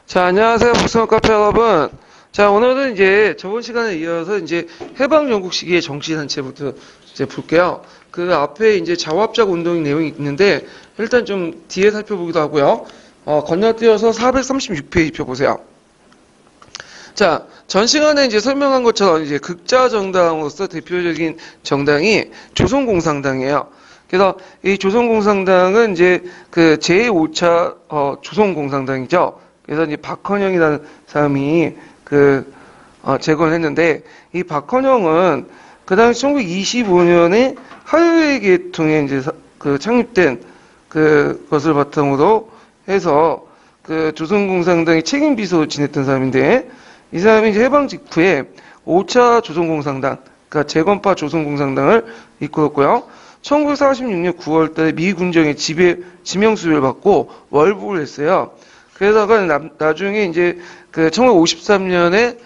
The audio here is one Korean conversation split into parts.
자, 안녕하세요. 복숭아 카페 여러분. 자, 오늘은 이제 저번 시간에 이어서 이제 해방 영국 시기의 정치 단체부터 이제 볼게요. 그 앞에 이제 자화합작 운동의 내용이 있는데 일단 좀 뒤에 살펴보기도 하고요. 건너뛰어서 436페이지 펴보세요. 자, 전 시간에 이제 설명한 것처럼 이제 극자 정당으로서 대표적인 정당이 조선공산당이에요. 그래서 이 조선공산당은 이제 그 제5차 조선공산당이죠. 그래서 이제 박헌영이라는 사람이 재건을 했는데, 이 박헌영은 그 당시 1925년에 하유회 계통에 이제 창립된 것을 바탕으로 해서 그 조선공산당의 책임 비서로 지냈던 사람인데, 이 사람이 이제 해방 직후에 5차 조선공산당, 그러니까 재건파 조선공산당을 이끌었고요. 1946년 9월 달에 미 군정의 지명수배를 받고 월북을 했어요. 그러다가 나중에 이제 1953년에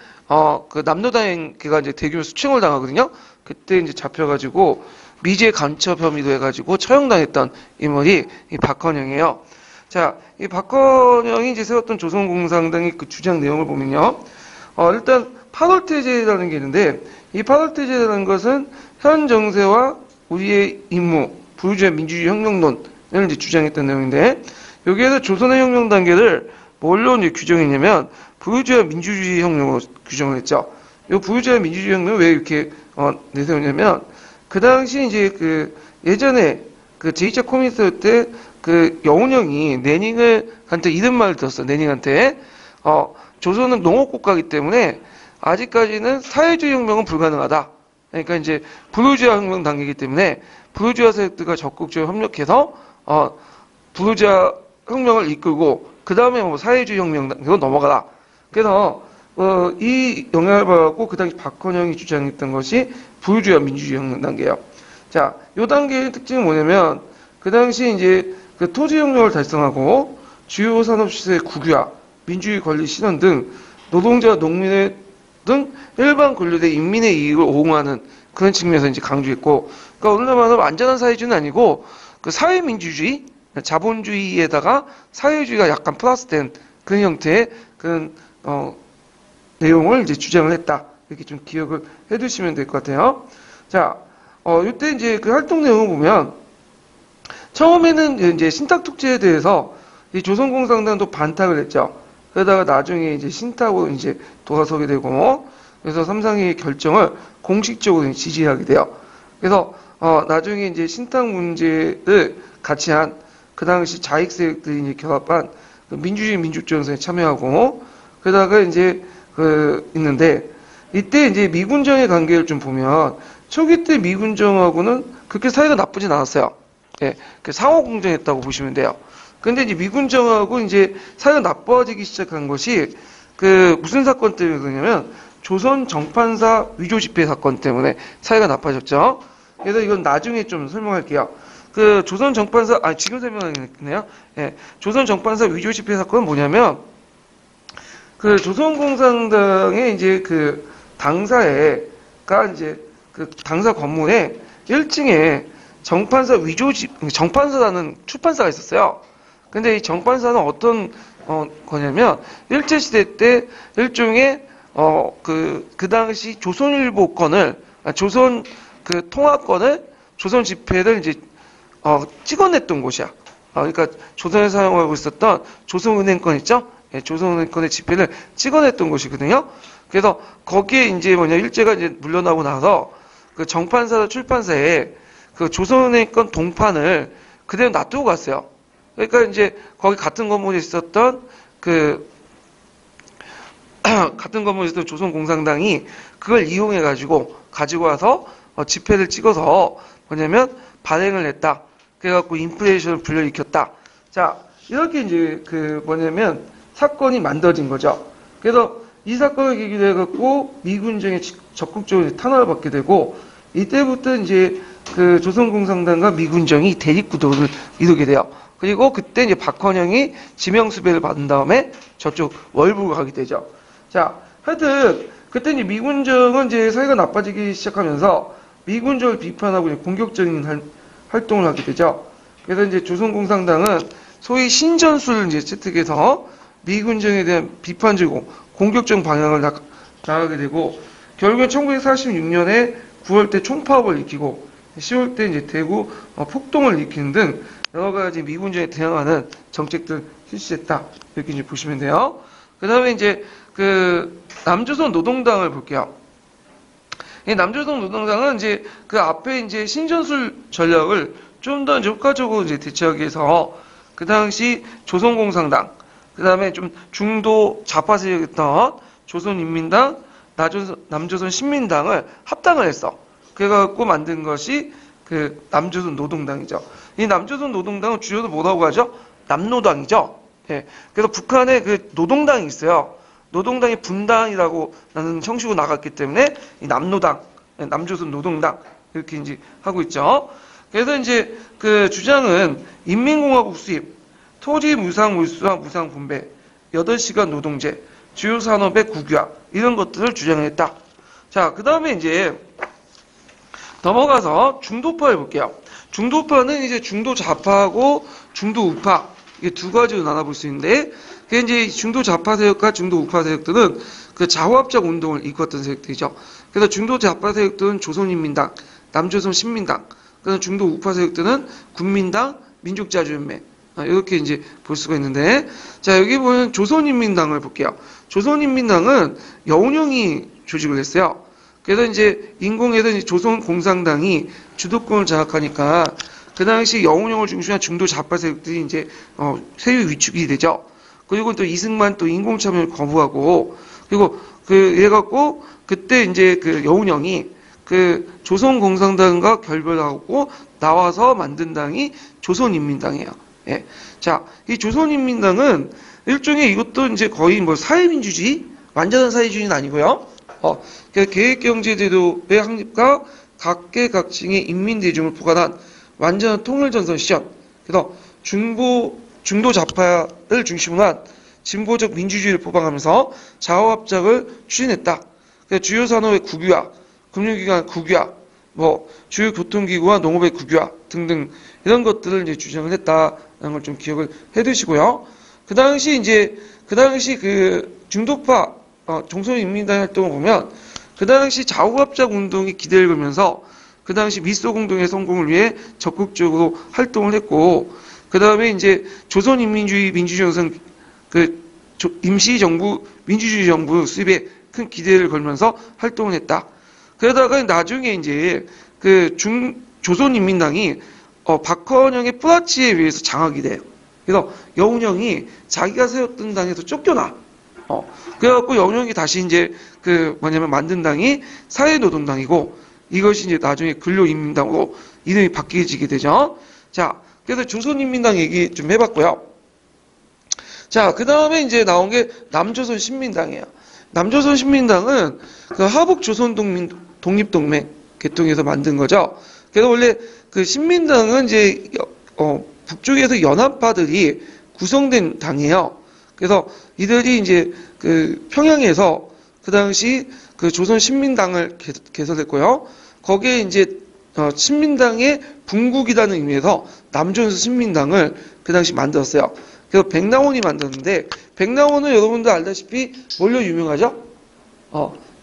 그 남로당에가 이제 대규모 수청을 당하거든요. 그때 이제 잡혀가지고 미제 간첩 혐의로 해가지고 처형당했던 인물이 이 박헌영이에요. 자, 이 박헌영이 이제 세웠던 조선공산당의 그 주장 내용을 보면요. 일단 8월태제라는 게 있는데, 이 8월태제라는 것은 현 정세와 우리의 임무, 부유주의 민주주의 혁명론을 이제 주장했던 내용인데, 여기에서 조선의 혁명 단계를 뭘로 이제 규정했냐면 부유주의 민주주의 혁명으로 규정을 했죠. 이 부유주의 민주주의 혁명을 왜 이렇게 내세우냐면, 그 당시 이제 예전에 제2차 코미니스트 때 여운형이 레닌한테 이런 말을 들었어. 레닌한테 조선은 농업국가이기 때문에 아직까지는 사회주의 혁명은 불가능하다. 그러니까 이제 부르주아 혁명 단계이기 때문에 부르주아 세력들과 적극적으로 협력해서 부르주아 혁명을 이끌고 그 다음에 사회주의 혁명 단계로 넘어가라. 그래서 이 영향을 받고 그 당시 박헌영이 주장했던 것이 부르주아 민주주의 혁명 단계예요. 자, 이 단계의 특징은 뭐냐면 그 당시 이제 토지 혁명을 달성하고 주요 산업 시설의 국유화, 민주주의 권리 실현 등 노동자, 농민의 등 일반 권력의 인민의 이익을 옹호하는 그런 측면에서 이제 강조했고, 그러니까 오늘날 말하면 완전한 사회주의는 아니고 사회민주주의, 자본주의에다가 사회주의가 약간 플러스된 그런 형태의 그런 내용을 이제 주장을 했다. 이렇게 좀 기억을 해두시면 될 것 같아요. 자, 이때 이제 그 활동 내용을 보면 처음에는 이제 신탁특제에 대해서 이 조선공산당도 반탁을 했죠. 그러다가 나중에 이제 신탁으로 이제 돌아서게 되고, 그래서 삼상의 결정을 공식적으로 지지하게 돼요. 그래서 나중에 이제 신탁 문제를 같이 한 그 당시 자익 세력들이 이제 결합한 민주주의 민족전선에 참여하고, 그러다가 이제 있는데, 이때 이제 미군정의 관계를 좀 보면 초기 때 미군정하고는 그렇게 사이가 나쁘진 않았어요. 예, 상호 공정했다고 보시면 돼요. 근데 이제 미군정하고 이제 사이가 나빠지기 시작한 것이 무슨 사건 때문에 그러냐면 조선 정판사 위조 집회 사건 때문에 사이가 나빠졌죠. 그래서 이건 나중에 좀 설명할게요. 조선 정판사 지금 설명하겠네요. 예, 조선 정판사 위조 집회 사건은 뭐냐면 조선공산당의 이제 당사가 이제 당사 건물에 1층에 정판사라는 출판사가 있었어요. 근데 이 정판사는 어떤 거냐면 일제시대 때 일종의 그 당시 조선일보권을 조선 통화권을 조선 집회를 이제 찍어냈던 곳이야. 그러니까 조선에 사용하고 있었던 조선은행권 있죠? 예, 조선은행권의 집회를 찍어냈던 곳이거든요. 그래서 거기에 이제 일제가 이제 물러나고 나서 정판사 출판사에 조선은행권 동판을 그대로 놔두고 갔어요. 그러니까 이제 거기 같은 건물에 있었던 같은 건물에 있었던 조선공산당이 그걸 이용해 가지고 가지고 와서 집회를 찍어서 뭐냐면 발행을 했다. 그래갖고 인플레이션을 불러일으켰다. 자, 이렇게 이제 뭐냐면 사건이 만들어진 거죠. 그래서 이 사건을 계기로 해갖고 미군정에 적극적으로 탄압을 받게 되고, 이때부터 이제 조선공산당과 미군정이 대립구도를 이루게 돼요. 그리고 그때 이제 박헌영이 지명수배를 받은 다음에 저쪽 월북을 가게 되죠. 자, 하여튼 그때 이제 미군정은 이제 사이가 나빠지기 시작하면서 미군정을 비판하고 이제 공격적인 활동을 하게 되죠. 그래서 이제 조선공산당은 소위 신전술을 이제 채택해서 미군정에 대한 비판적이고 공격적 방향을 나가게 되고, 결국엔 1946년에 9월 때 총파업을 일으키고 10월 때 이제 대구 폭동을 일으키는 등 여러 가지 미군정에 대항하는 정책들 실시했다. 이렇게 이제 보시면 돼요. 그 다음에 이제 그 남조선 노동당을 볼게요. 이 남조선 노동당은 이제 그 앞에 이제 신전술 전략을 좀 더 효과적으로 이제 대처하기 위해서 그 당시 조선공산당, 그 다음에 좀 중도 좌파 세력이었던 조선인민당, 남조선 신민당을 합당을 했어. 그래갖고 만든 것이 그 남조선 노동당이죠. 이 남조선 노동당은 주요도 뭐라고 하죠? 남노당이죠. 예. 그래서 북한에 그 노동당이 있어요. 노동당이 분당이라고 나는 형식으로 나갔기 때문에 이 남노당, 남조선 노동당 이렇게 이제 하고 있죠. 그래서 이제 그 주장은 인민공화국 수립, 토지 무상 몰수와 무상 분배, 8시간 노동제, 주요 산업의 국유화 이런 것들을 주장했다. 자, 그 다음에 이제 넘어가서 중도파를 볼게요. 중도파는 이제 중도 좌파하고 중도 우파 이게 두 가지로 나눠볼 수 있는데, 그 이제 중도 좌파 세력과 중도 우파 세력들은 그 좌우합작 운동을 이끌었던 세력들이죠. 그래서 중도 좌파 세력들은 조선인민당, 남조선 신민당, 그래서 중도 우파 세력들은 국민당, 민족자주연맹 이렇게 이제 볼 수가 있는데, 자 여기 보면 조선인민당을 볼게요. 조선인민당은 여운형이 조직을 했어요. 그래서 이제 인공에서 이제 조선공산당이 주도권을 장악하니까 그 당시 여운형을 중심한 중도 좌파 세력들이 이제 세율 위축이 되죠. 그리고 또 이승만 또 인공참여를 거부하고, 그리고 그 이래갖고 그때 이제 그 여운형이 그 조선공산당과 결별하고 나와서 만든 당이 조선인민당이에요. 예. 자, 이 조선인민당은 일종의 이것도 이제 거의 뭐 사회민주주의, 완전한 사회주의는 아니고요. 계획경제제도의 확립과 각계각층의 인민대중을 포괄한 완전한 통일전선 시전. 그래서 중도 좌파를 중심으로 한 진보적 민주주의를 포방하면서 좌우합작을 추진했다. 주요 산업의 국유화, 금융기관 국유화, 뭐 주요 교통기구와 농업의 국유화 등등 이런 것들을 이제 주장을 했다는 걸 좀 기억을 해두시고요. 그 당시 그 중도파 조선인민당 활동을 보면 그 당시 좌우합작 운동이 기대를 걸면서 그 당시 미소 공동의 성공을 위해 적극적으로 활동을 했고, 그 다음에 이제 조선인민주의 민주정선 그 임시정부 민주주의 정부 수립에 큰 기대를 걸면서 활동을 했다. 그러다가 나중에 이제 그 조선인민당이 박헌영의 뿌라치에 의해서 장악이 돼요. 그래서 여운형이 자기가 세웠던 당에서 쫓겨나. 그래갖고 여운형이 다시 이제 그 뭐냐면 만든 당이 사회노동당이고, 이것이 이제 나중에 근로인민당으로 이름이 바뀌어지게 되죠. 자, 그래서 조선인민당 얘기 좀 해봤고요. 자, 그 다음에 이제 나온 게 남조선 신민당이에요. 남조선 신민당은 그 하북조선 독립동맹 개통해서 만든 거죠. 그래서 원래 그 신민당은 이제 북쪽에서 연합파들이 구성된 당이에요. 그래서 이들이 이제 그 평양에서 그 당시 그 조선 신민당을 개설했고요. 거기에 이제 신민당의 분국이라는 의미에서 남조선 신민당을 그 당시 만들었어요. 그래서 백나원이 만들었는데, 백나원은 여러분들 알다시피 뭘로 유명하죠?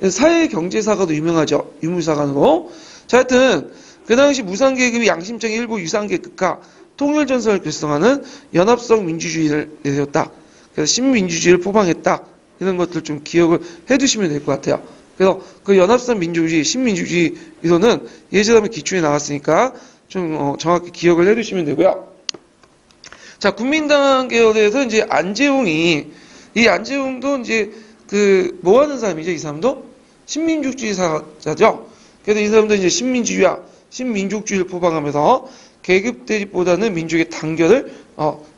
사회경제사가도 유명하죠. 유물사관으로. 자, 하여튼 그 당시 무상계급이 양심적인 일부 유상계급과 통일전선을 결성하는 연합성 민주주의를 내세웠다. 그래서 신민주주의를 포방했다. 이런 것들 좀 기억을 해두시면 될 것 같아요. 그래서 그 연합성 민주주의, 신민주주의 이론은 예제담의 기초에 나왔으니까 좀 정확히 기억을 해두시면 되고요. 자, 국민당 계열에서 이제 이 안재홍도 이제 그 뭐 하는 사람이죠? 이 사람도 신민주주의자죠. 그래서 이 사람도 이제 신민주의와 신민족주의를 포방하면서 계급 대립보다는 민족의 단결을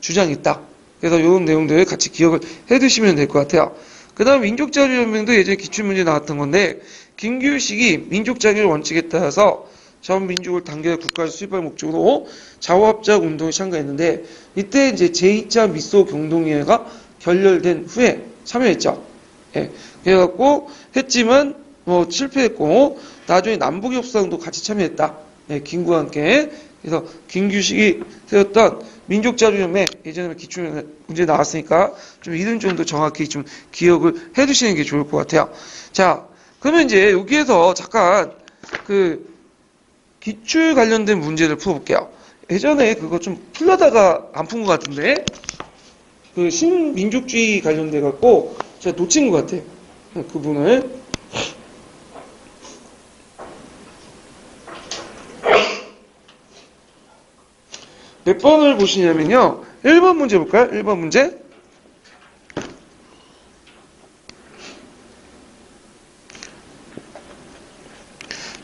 주장했다. 그래서 이런 내용들 같이 기억을 해두시면 될 것 같아요. 그 다음 민족자주연맹도 예전에 기출문제 나왔던 건데, 김규식이 민족자주의 원칙에 따라서 전 민족을 단결해 국가를 수립할 목적으로 좌우합작 운동에 참가했는데, 이때 이제 제2차 미소 공동회의가 결렬된 후에 참여했죠. 예. 그래갖고 했지만 실패했고, 나중에 남북협상도 같이 참여했다. 예, 김구와 함께 그래서 김규식이 세웠던 민족자주연맹, 예전에 기출 문제 나왔으니까 좀 이름 정도 정확히 좀 기억을 해두시는 게 좋을 것 같아요. 자, 그러면 이제 여기에서 잠깐 그 기출 관련된 문제를 풀어볼게요. 예전에 그거 좀 풀려다가 안 푼 것 같은데, 그 신민족주의 관련돼 갖고 제가 놓친 것 같아요. 그 부분을. 몇 번을 보시냐면요. 1번 문제 볼까요? 1번 문제.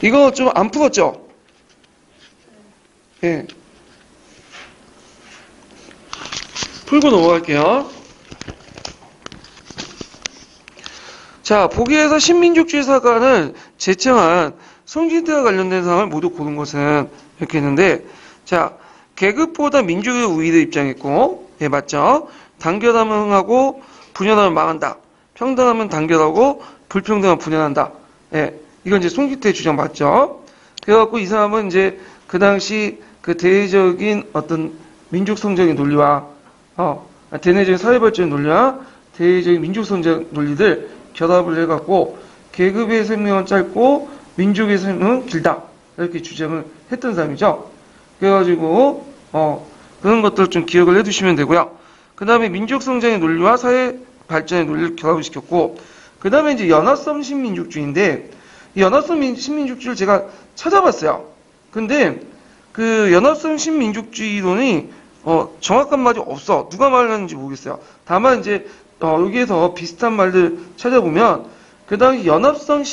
이거 좀 안 풀었죠? 예. 풀고 넘어갈게요. 자, 보기에서 신민족주의 사관을 제청한 송진태와 관련된 사항을 모두 고른 것은 이렇게 했는데, 자, 계급보다 민족의 우위를 입장했고, 예, 맞죠? 단결하면 흥하고, 분열하면 망한다. 평등하면 단결하고, 불평등하면 분열한다. 예, 이건 이제 송진태의 주장 맞죠? 그래갖고 이 사람은 이제 그 당시 그 대외적인 어떤 민족성적인 논리와, 대내적인 사회발전의 논리와 대외적인 민족성적 논리들 결합을 해갖고, 계급의 생명은 짧고, 민족의 생명은 길다. 이렇게 주장을 했던 사람이죠. 그래가지고 그런 것들을 좀 기억을 해두시면 되고요. 그 다음에 민족성장의 논리와 사회 발전의 논리를 결합을 시켰고, 그 다음에 이제 연합성 신민족주의인데, 이 연합성 신민족주의를 제가 찾아봤어요. 근데 그 연합성 신민족주의론이 정확한 말이 없어. 누가 말하는지 모르겠어요. 다만 이제 여기에서 비슷한 말들 찾아보면 그 당시 연합성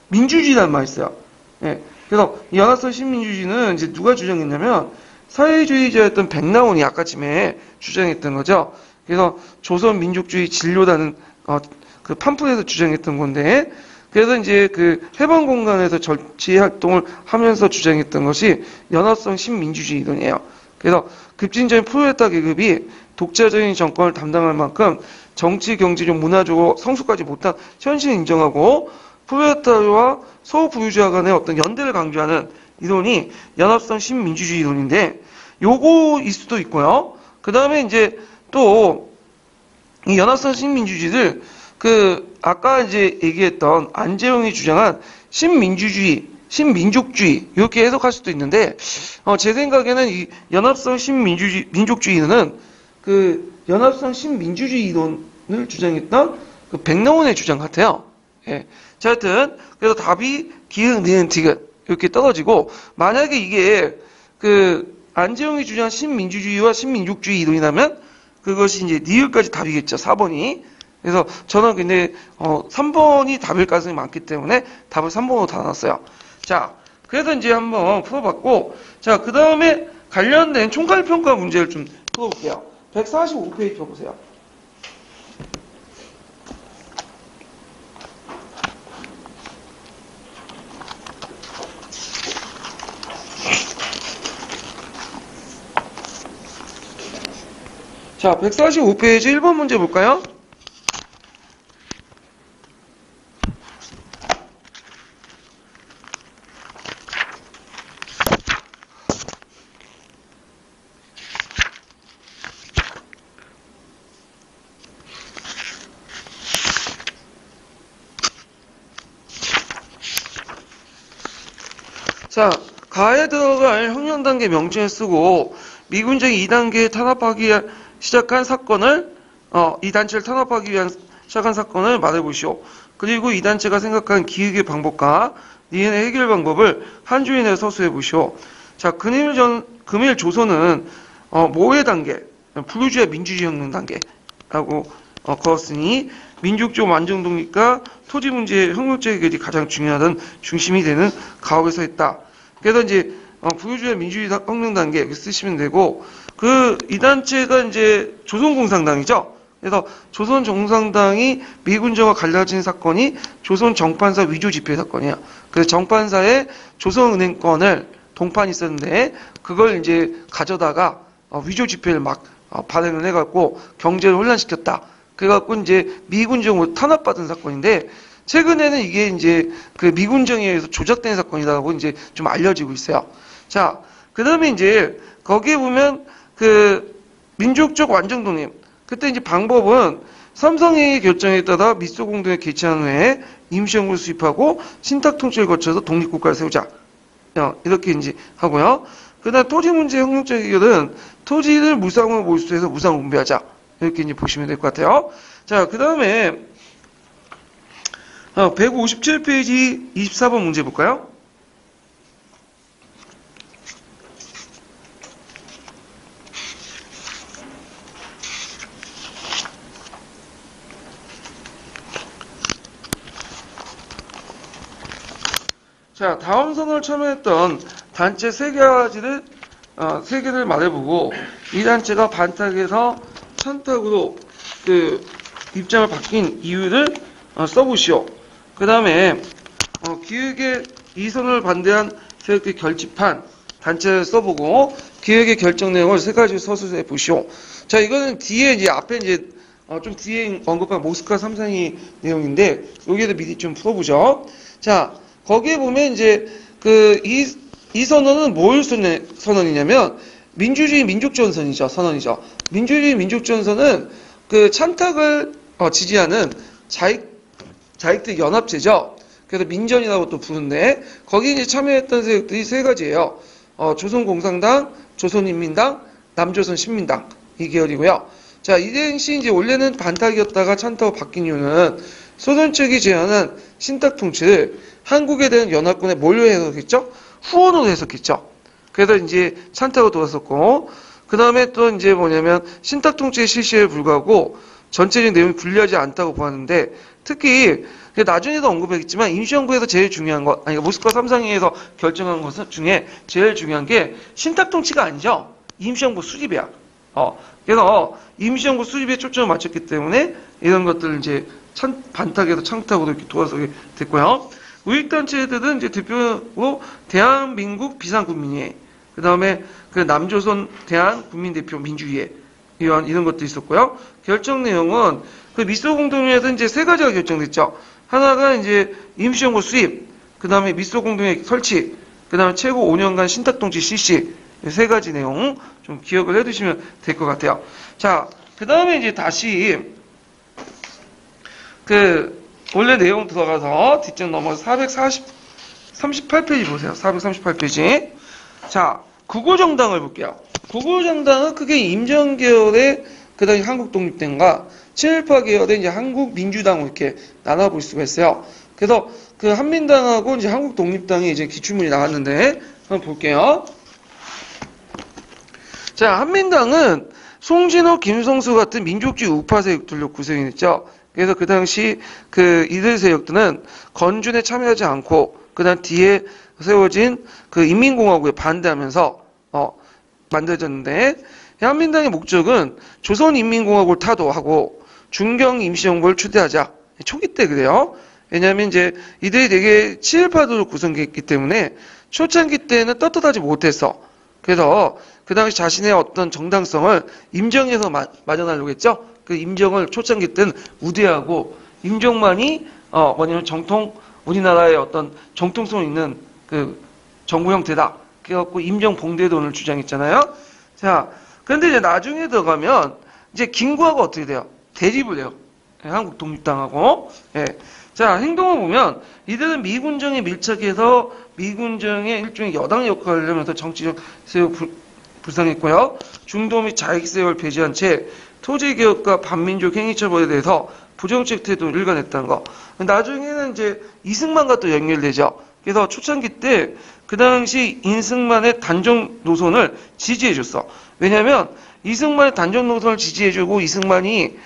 민주주의라는 말이 있어요. 예. 그래서 연합성 신민주주의는 이제 누가 주장했냐면 사회주의자였던 백나원이 아까쯤에 주장했던 거죠. 그래서 조선 민족주의 진료라는 그 팜플렛에서 주장했던 건데, 그래서 이제 그 해방 공간에서 정치 활동을 하면서 주장했던 것이 연합성 신민주주의 이론이에요. 그래서 급진적인 프롤레타 계급이 독자적인 정권을 담당할 만큼 정치, 경제적, 문화적으로 성숙하지 못한 현실을 인정하고 프롤레타리아와 소부유주와 간의 어떤 연대를 강조하는 이론이 연합성 신민주주의 이론인데, 요거일 수도 있고요. 그 다음에 이제 또 이 연합성 신민주주의를 아까 이제 얘기했던 안재홍이 주장한 신민족주의 이렇게 해석할 수도 있는데, 제 생각에는 이 연합성 민족주의는 그 연합성 신민주주의 이론을 주장했던 그 백나원의 주장 같아요. 예. 자, 하여튼 그래서 답이 기흥, 니은, 디귿 이렇게 떨어지고, 만약에 이게 그 안재홍이 주장한 신민주주의와 신민족주의 이론이라면 그것이 이제 니을까지 답이겠죠. 4번이. 그래서 저는 근데 3번이 답일 가능성이 많기 때문에 답을 3번으로 달아놨어요. 자, 그래서 이제 한번 풀어봤고, 자, 그 다음에 관련된 총괄평가 문제를 좀 풀어볼게요. 145페이지 펴보세요. 자, 145페이지 1번 문제 볼까요? 자, 가에 들어갈 혁명단계 명칭을 쓰고 미군정이 2단계에 탄압하기 위한 시작한 사건을 이 단체를 탄압하기 위한 시작한 사건을 말해보시오. 그리고 이 단체가 생각한 기획의 방법과 니은의 해결 방법을 한 줄에 내어 서술해보시오. 자, 금일 조선은 모의 단계, 불우주의 민주주의 혁명 단계라고 걸었으니 민족적 완전 독립과 토지 문제의 혁명적 해결이 가장 중요하던 중심이 되는 가옥에 서 있다. 그래서 이제 부유주의 민주주의 혁명 단계 이렇게 쓰시면 되고, 이 단체가 이제 조선공산당이죠. 그래서 조선정상당이 미군정과 갈라진 사건이 조선 정판사 위조 집회 사건이야. 그래서 정판사의 조선은행권을 동판이 있었는데 그걸 이제 가져다가 위조 집회를 막 발행을 해갖고 경제를 혼란시켰다. 그래갖고 이제 미군정으로 탄압받은 사건인데, 최근에는 이게 이제 그 미군정에 의해서 조작된 사건이라고 이제 좀 알려지고 있어요. 자, 그 다음에 이제 거기에 보면 그 민족적 완전 독립. 그때 이제 방법은 삼성의 결정에 따라 미소공동에 개최한 후에 임시정부를 수립하고 신탁 통치를 거쳐서 독립국가를 세우자. 이렇게 이제 하고요. 그 다음 토지 문제 혁명적 해결은 토지를 무상으로 몰수해서 무상 분배하자. 이렇게 이제 보시면 될 것 같아요. 자, 그 다음에 157페이지 24번 문제 볼까요? 자, 다음 선언을 참여했던 단체 세 개를 말해보고 이 단체가 반탁에서 찬탁으로 그 입장을 바뀐 이유를 써보시오. 그 다음에 기획의 이 선언을 반대한 세력들 결집한 단체를 써보고 기획의 결정 내용을 세 가지 서술해 보시오. 자, 이거는 뒤에 이제 앞에 이제 좀 뒤에 언급한 모스크바 3상의 내용인데 여기에도 미리 좀 풀어보죠. 자, 거기에 보면 이제 이 선언은 뭘 선언이냐면 민주주의 민족전선이죠. 선언이죠. 민주주의 민족전선은 그 찬탁을 지지하는 자익들 연합체죠. 그래서 민전이라고 또 부르는데 거기에 이제 참여했던 세력들이 세 가지예요. 조선공산당, 조선인민당, 남조선신민당 이 계열이고요. 자, 이 당시 이제 원래는 반탁이었다가 찬탁으로 바뀐 이유는 소련 측이 제안한 신탁 통치를 한국에 대한 연합군에 뭘로 해석했죠? 후원으로 해석했죠. 그래서 이제 찬탁으로 돌았었고, 그 다음에 또 이제 뭐냐면 신탁 통치의 실시에 불구하고 전체적인 내용이 불리하지 않다고 보았는데, 특히 나중에도 언급했겠지만 임시정부에서 제일 중요한 것, 아니 모스크바 3상회에서 결정한 것 중에 제일 중요한 게 신탁 통치가 아니죠. 임시정부 수립이야. 그래서 임시정부 수립에 초점을 맞췄기 때문에 이런 것들을 이제 반탁에서 창탁으로 이렇게 돌아서게 됐고요. 우익단체들은 이제 대표로 대한민국 비상국민회의, 그 다음에 그 남조선 대한국민대표 민주회의, 이런 것도 있었고요. 결정 내용은 그 미소공동회에서 이제 세 가지가 결정됐죠. 하나가 이제 임시정부 수립, 그 다음에 미소공동회 설치, 그 다음에 최고 5년간 신탁통치 실시, 세 가지 내용 좀 기억을 해두시면 될 것 같아요. 자, 그 다음에 이제 다시 원래 내용 들어가서 뒷장 넘어서 38페이지 보세요. 438페이지. 자, 국고정당을 볼게요. 국고정당은 크게 임정계열의 그다음에 한국독립당과 친일파 계열의 이제 한국민주당 이렇게 나눠볼 수가 있어요. 그래서 그 한민당하고 이제 한국독립당이 이제 기출문이 나왔는데 한번 볼게요. 자, 한민당은 송진호, 김성수 같은 민족주의 우파 세력들로 구성이 됐죠. 그래서 그 당시 이들 세력들은 건준에 참여하지 않고 그다음 뒤에 세워진 그 인민공화국에 반대하면서 만들어졌는데 한민당의 목적은 조선인민공화국을 타도하고 중경 임시정부를 추대하자. 초기 때 그래요. 왜냐하면 이제 이들이 되게 친일파들로 구성됐기 때문에 초창기 때는 떳떳하지 못했어. 그래서 그 당시 자신의 어떤 정당성을 임정에서 마련하려고 했죠. 그 임정을 초창기 때는 우대하고 임정만이 뭐냐면 우리나라의 어떤 정통성 있는 그 정부 형태다. 그래갖고 임정 봉대론을 주장했잖아요. 자, 그런데 이제 나중에 들어가면 이제 김구하고 어떻게 돼요? 대립을 해요. 한국 독립당하고. 예. 자, 행동을 보면 이들은 미군정에 밀착해서 미군정의 일종의 여당 역할을 하면서 정치적 세력 불상했고요. 중도 및 자익 세력을 배제한 채 토지개혁과 반민족 행위처벌에 대해서 부정책 태도를 일관했다는 거. 나중에는 이제 이승만과 또 연결되죠. 그래서 초창기 때 그 당시 이승만의 단종 노선을 지지해줬어. 왜냐하면 이승만의 단종 노선을 지지해주고 이승만이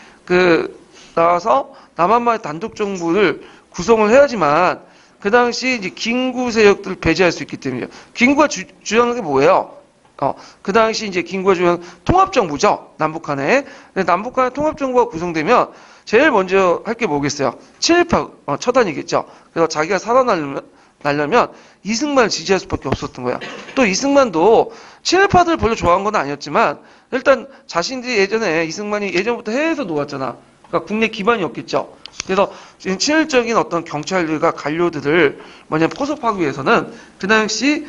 나와서 남한만의 단독 정부를 구성을 해야지만 그 당시 이제 김구 세력들을 배제할 수 있기 때문이에요. 김구가 주장한 게 뭐예요? 그 당시 이제 김구가 주장한 통합정부죠. 남북한에. 남북한의 통합정부가 구성되면 제일 먼저 할 게 뭐겠어요? 친일파 처단이겠죠. 그래서 자기가 살아나려면 이승만을 지지할 수밖에 없었던 거야. 또 이승만도 친일파들을 별로 좋아한 건 아니었지만 일단 자신들이 이승만이 예전부터 해외에서 놓았잖아. 그러니까 국내 기반이 없겠죠. 그래서 친일적인 어떤 경찰들과 관료들을 포섭하기 위해서는 그 당시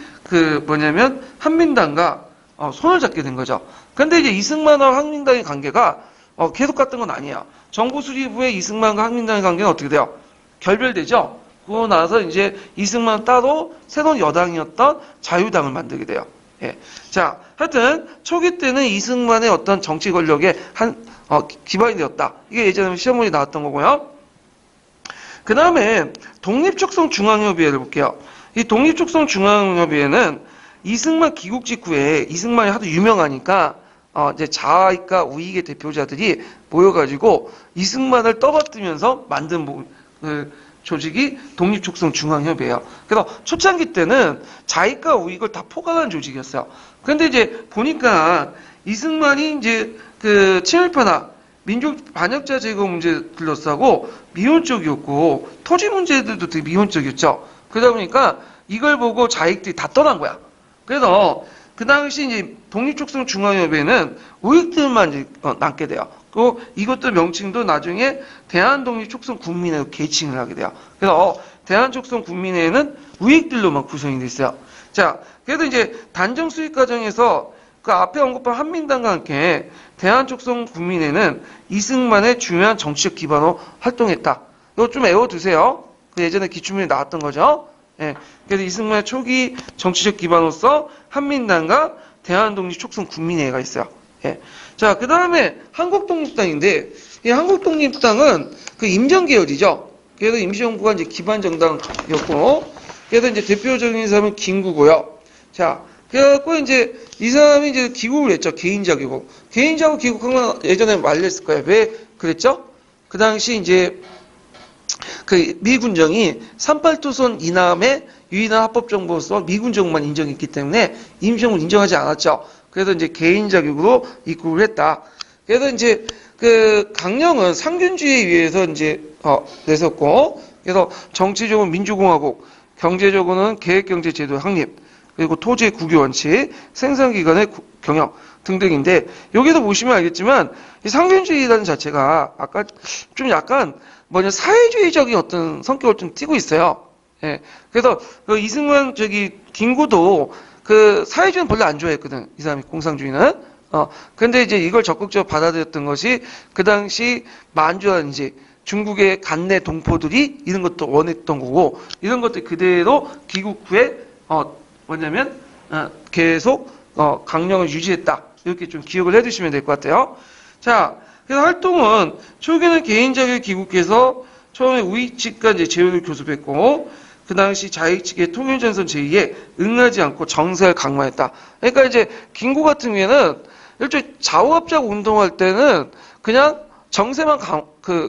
한민당과 손을 잡게 된 거죠. 근데 이제 이승만과 한민당의 관계가 계속 갔던 건 아니에요. 정부 수립 후에 이승만과 한민당의 관계는 어떻게 돼요? 결별되죠. 그러고 나서 이제 이승만 따로 새로운 여당이었던 자유당을 만들게 돼요. 예. 자, 하여튼 초기 때는 이승만의 어떤 정치 권력의 기반이 되었다. 이게 예전에 시험문이 나왔던 거고요. 그 다음에 독립촉성중앙협의회를 볼게요. 이 독립촉성중앙협의회는 이승만 귀국 직후에 이승만이 하도 유명하니까 이제 좌익과 우익의 대표자들이 모여가지고 이승만을 떠받들면서 만든 조직이 독립촉성중앙협의회예요. 그래서 초창기 때는 좌익과 우익을 다 포괄한 조직이었어요. 그런데 이제 보니까 이승만이 이제 친일파나 민족 반역자 제거 문제 둘러싸고 미온적이었고 토지 문제들도 되게 미온적이었죠. 그러다 보니까 이걸 보고 좌익들이 다 떠난 거야. 그래서 그 당시 이제 독립촉성중앙협의회는 우익들만 이제 남게 돼요. 그리고 이것도 명칭도 나중에 대한독립촉성군민회로 개칭을 하게 돼요. 그래서 대한촉성군민회는 우익들로만 구성이 돼 있어요. 자, 그래도 이제 단정 수립 과정에서 그 앞에 언급한 한민당과 함께 대한촉성군민회는 이승만의 중요한 정치적 기반으로 활동했다. 이거 좀 외워두세요. 예전에 기출문에 나왔던 거죠. 예. 그래서 이승만의 초기 정치적 기반으로서 한민당과 대한독립촉성군민회가 있어요. 예. 자, 그 다음에 한국독립당인데, 이 한국독립당은 임정계열이죠. 그래서 임시정부가 이제 기반 정당이었고, 그래서 이제 대표적인 사람은 김구고요. 자, 그래갖고 이제 이 사람이 이제 귀국을 했죠. 개인자귀국. 개인자고 귀국한 건 예전에 말렸을 거예요. 왜 그랬죠? 그 당시 이제 미 군정이 38도선 이남의 유일한 합법정부로서 미군 정부만 인정했기 때문에 임시정부를 인정하지 않았죠. 그래서 이제 개인 자격으로 입국을 했다. 그래서 이제 강령은 상균주의에 의해서 이제 냈었고, 그래서 정치적으로는 민주공화국, 경제적으로는 계획경제제도 확립, 그리고 토지의 국유원칙, 생산기관의 경영 등등인데, 여기도 보시면 알겠지만 이 상균주의라는 자체가 아까 좀 약간 사회주의적인 어떤 성격을 좀 띠고 있어요. 예. 그래서 이승만 김구도 사회주의는 별로 안 좋아했거든. 이 사람이 공산주의는. 근데 이제 이걸 적극적으로 받아들였던 것이 그 당시 만주라든지 중국의 간내 동포들이 이런 것도 원했던 거고, 이런 것들 그대로 귀국 후에 계속 강령을 유지했다. 이렇게 좀 기억을 해두시면 될 것 같아요. 자, 그래서 활동은 초기에는 개인적인 귀국해서 처음에 우익 측과 이제 제휴를 교섭했고, 그 당시 좌익 측의 통일전선 제의에 응하지 않고 정세를 강화했다. 그러니까 이제 김구 같은 경우에는 일종의 좌우합작 운동할 때는 그냥 정세만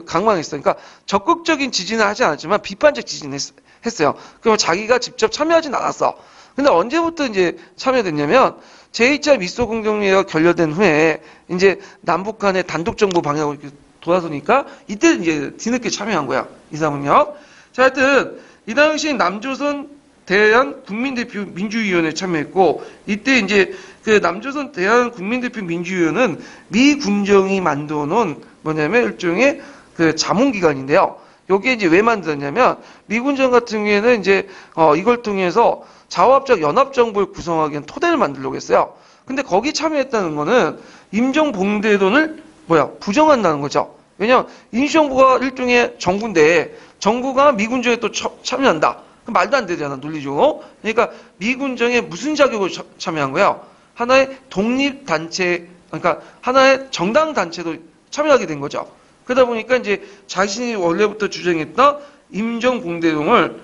강망했어요. 그러니까 적극적인 지지는 하지 않았지만 비판적 지지는 했어요. 그럼 자기가 직접 참여하진 않았어. 근데 언제부터 이제 참여됐냐면 제2차 미소공동회의가 결렬된 후에 이제 남북 간의 단독 정부 방향으로 이렇게 돌아서니까 이때 이제 뒤늦게 참여한 거야. 이 사람은요. 자, 하여튼 이 당시 남조선 대한 국민대표 민주위원회에 참여했고, 이때 이제 남조선 대한 국민대표 민주위원회는 미 군정이 만들어 놓은 일종의 자문기관인데요. 요게 이제 왜 만들었냐면 미 군정 같은 경우에는 이제 이걸 통해서 자화합작 연합정부를 구성하기 위한 토대를 만들려고 했어요. 근데 거기 참여했다는 거는 임정봉대론을 부정한다는 거죠. 왜냐면 임시정부가 일종의 정부인데 정부가 미군정에 또 참여한다. 그럼 말도 안 되잖아, 논리적으로. 그러니까 미군정에 무슨 자격으로 참여한 거야? 하나의 독립단체, 그러니까 하나의 정당단체도 참여하게 된 거죠. 그러다 보니까 이제 자신이 원래부터 주장했던 임정봉대론을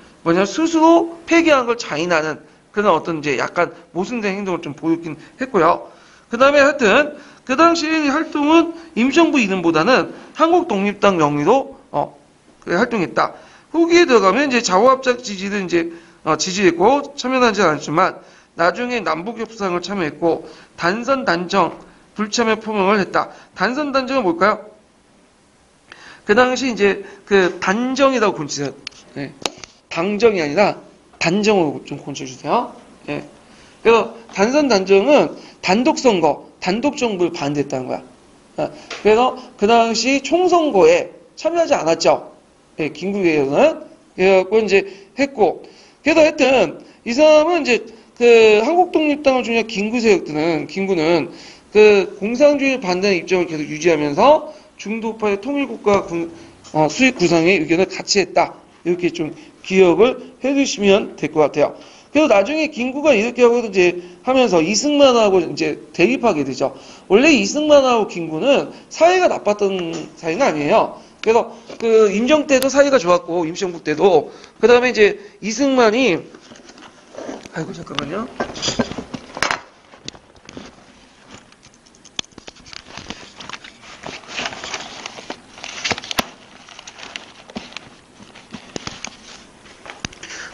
스스로 폐기한 걸 자인하는 그런 어떤 이제 약간 모순된 행동을 좀 보이긴 했고요. 그 다음에 하여튼 그 당시 활동은 임시정부 이름보다는 한국독립당 명의로 활동했다. 후기에 들어가면 이제 좌우합작 지지를 이제 지지했고 참여하지 않았지만 나중에 남북협상을 참여했고 단선 단정 불참여 표명을 했다. 단선 단정은 뭘까요? 그 당시 이제 단정이라고 고쳐주세요. 네. 당정이 아니라 단정으로 좀 고쳐주세요. 네. 그래서 단선 단정은 단독선거, 단독정부를 반대했다는 거야. 그래서 그 당시 총선거에 참여하지 않았죠. 예, 김구에서는. 그래갖고 이제 했고. 그래서 하여튼, 이 사람은 이제 그 한국 독립당을 중요한 김구는 그 공산주의 반대의 입장을 계속 유지하면서 중도파의 통일국가 수익 구상의 의견을 같이 했다. 이렇게 좀 기억을 해두시면 될 것 같아요. 그래서 나중에 김구가 이렇게 하고 이제 하면서 이승만하고 이제 대립하게 되죠. 원래 이승만하고 김구는 사이가 나빴던 사이는 아니에요. 그래서 그 임정 때도 사이가 좋았고 임시정부 때도 그 다음에 이제 이승만이 아이고 잠깐만요.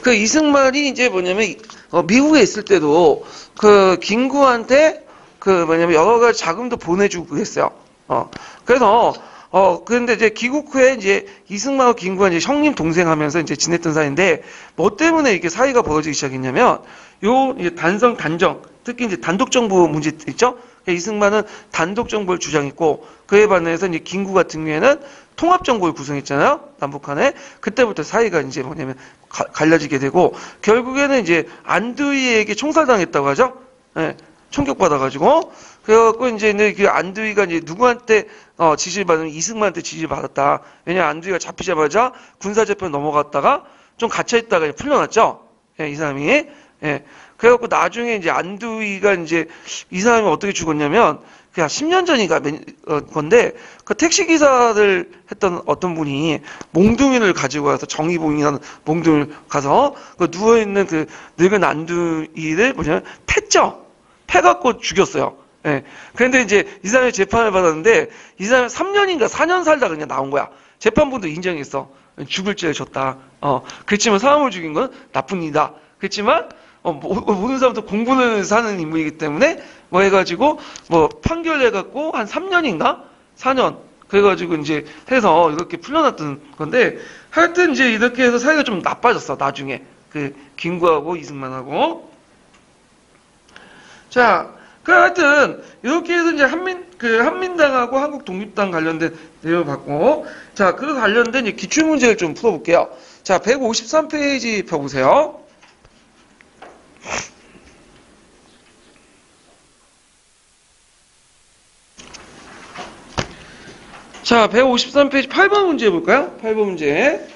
그 이승만이 이제 뭐냐면 미국에 있을 때도 그 김구한테 그 뭐냐면 여러 가지 자금도 보내주고 그랬어요. 그래서 그런데 이제 귀국 후에 이제 이승만과 김구가 이제 형님 동생 하면서 이제 지냈던 사이인데 뭐 때문에 이렇게 사이가 벌어지기 시작했냐면 요 이제 단정 특히 이제 단독 정부 문제 있죠. 이승만은 단독 정부를 주장했고 그에 반해서 이제 김구 같은 경우에는 통합 정부를 구성했잖아요. 남북한에 그때부터 사이가 이제 뭐냐면 갈라지게 되고 결국에는 이제 안두희에게 총살당했다고 하죠. 예, 총격받아가지고 그래갖고 이제 그 안두희가 이제 누구한테 지시를 받으면 이승만한테 지시를 받았다. 왜냐 안두희가 잡히자마자 군사재판 넘어갔다가 좀 갇혀있다가 풀려났죠. 예, 이 사람이. 예. 그래갖고 나중에 이제 안두희가 이제 이 사람이 어떻게 죽었냐면 그냥 10년 전인가 건데 그 택시기사를 했던 어떤 분이 몽둥이를 가지고 와서 정의봉이라는 몽둥이를 가서 그 누워있는 그 늙은 안두희를 뭐냐면 팼죠. 패갖고 죽였어요. 예. 그런데 이제 이 사람이 재판을 받았는데 이 사람이 3년인가 4년 살다가 그냥 나온 거야. 재판부도 인정했어. 죽을 죄를 졌다. 그렇지만 사람을 죽인 건 나쁜 일이다. 그렇지만 모든 사람도 공부는 사는 인물이기 때문에 뭐 해가지고 뭐 판결해갖고 한 3년인가 4년 그래가지고 이제 해서 이렇게 풀려났던 건데 하여튼 이제 이렇게 해서 사이가 좀 나빠졌어 나중에 그 김구하고 이승만하고. 자, 그 하여튼 이렇게 해서 이제 한민당하고 한국 독립당 관련된 내용을 봤고, 자, 그 관련된 이제 기출 문제를 좀 풀어볼게요. 자, 153페이지 펴보세요. 자, 153페이지 8번 문제 볼까요? 8번 문제.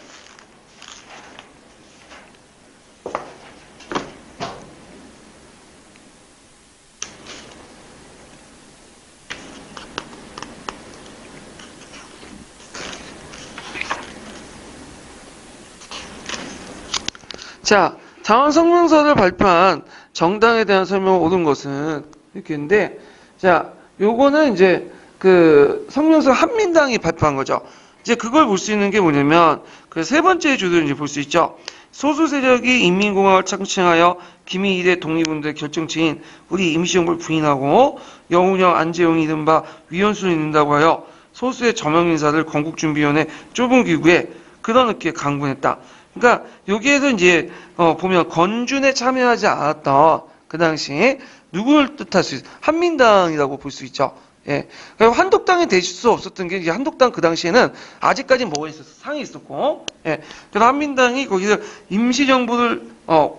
자, 당헌 성명서를 발표한 정당에 대한 설명을 옳은 것은 이렇게 있는데, 자, 요거는 이제 그 성명서 한민당이 발표한 거죠. 이제 그걸 볼 수 있는 게 뭐냐면 그 세 번째 주를 이제 볼 수 있죠. 소수 세력이 인민공화국을 창칭하여 기미 이래 독립운동의 결정체인 우리 임시정부를 부인하고 영운영, 안재용이 이른바 위원수를 잇는다고 하여 소수의 저명인사를 건국준비위원회 좁은 기구에 끌어넣기에 강군했다. 그러니까 여기에서 이제 보면 건준에 참여하지 않았던 그 당시 누구를 뜻할 수 있어요? 한민당이라고 볼 수 있죠. 예. 한독당이 될 수 없었던 게 이제 한독당 그 당시에는 아직까지 뭐가 있었어? 상이 있었고, 예. 그래서 한민당이 거기서 임시정부를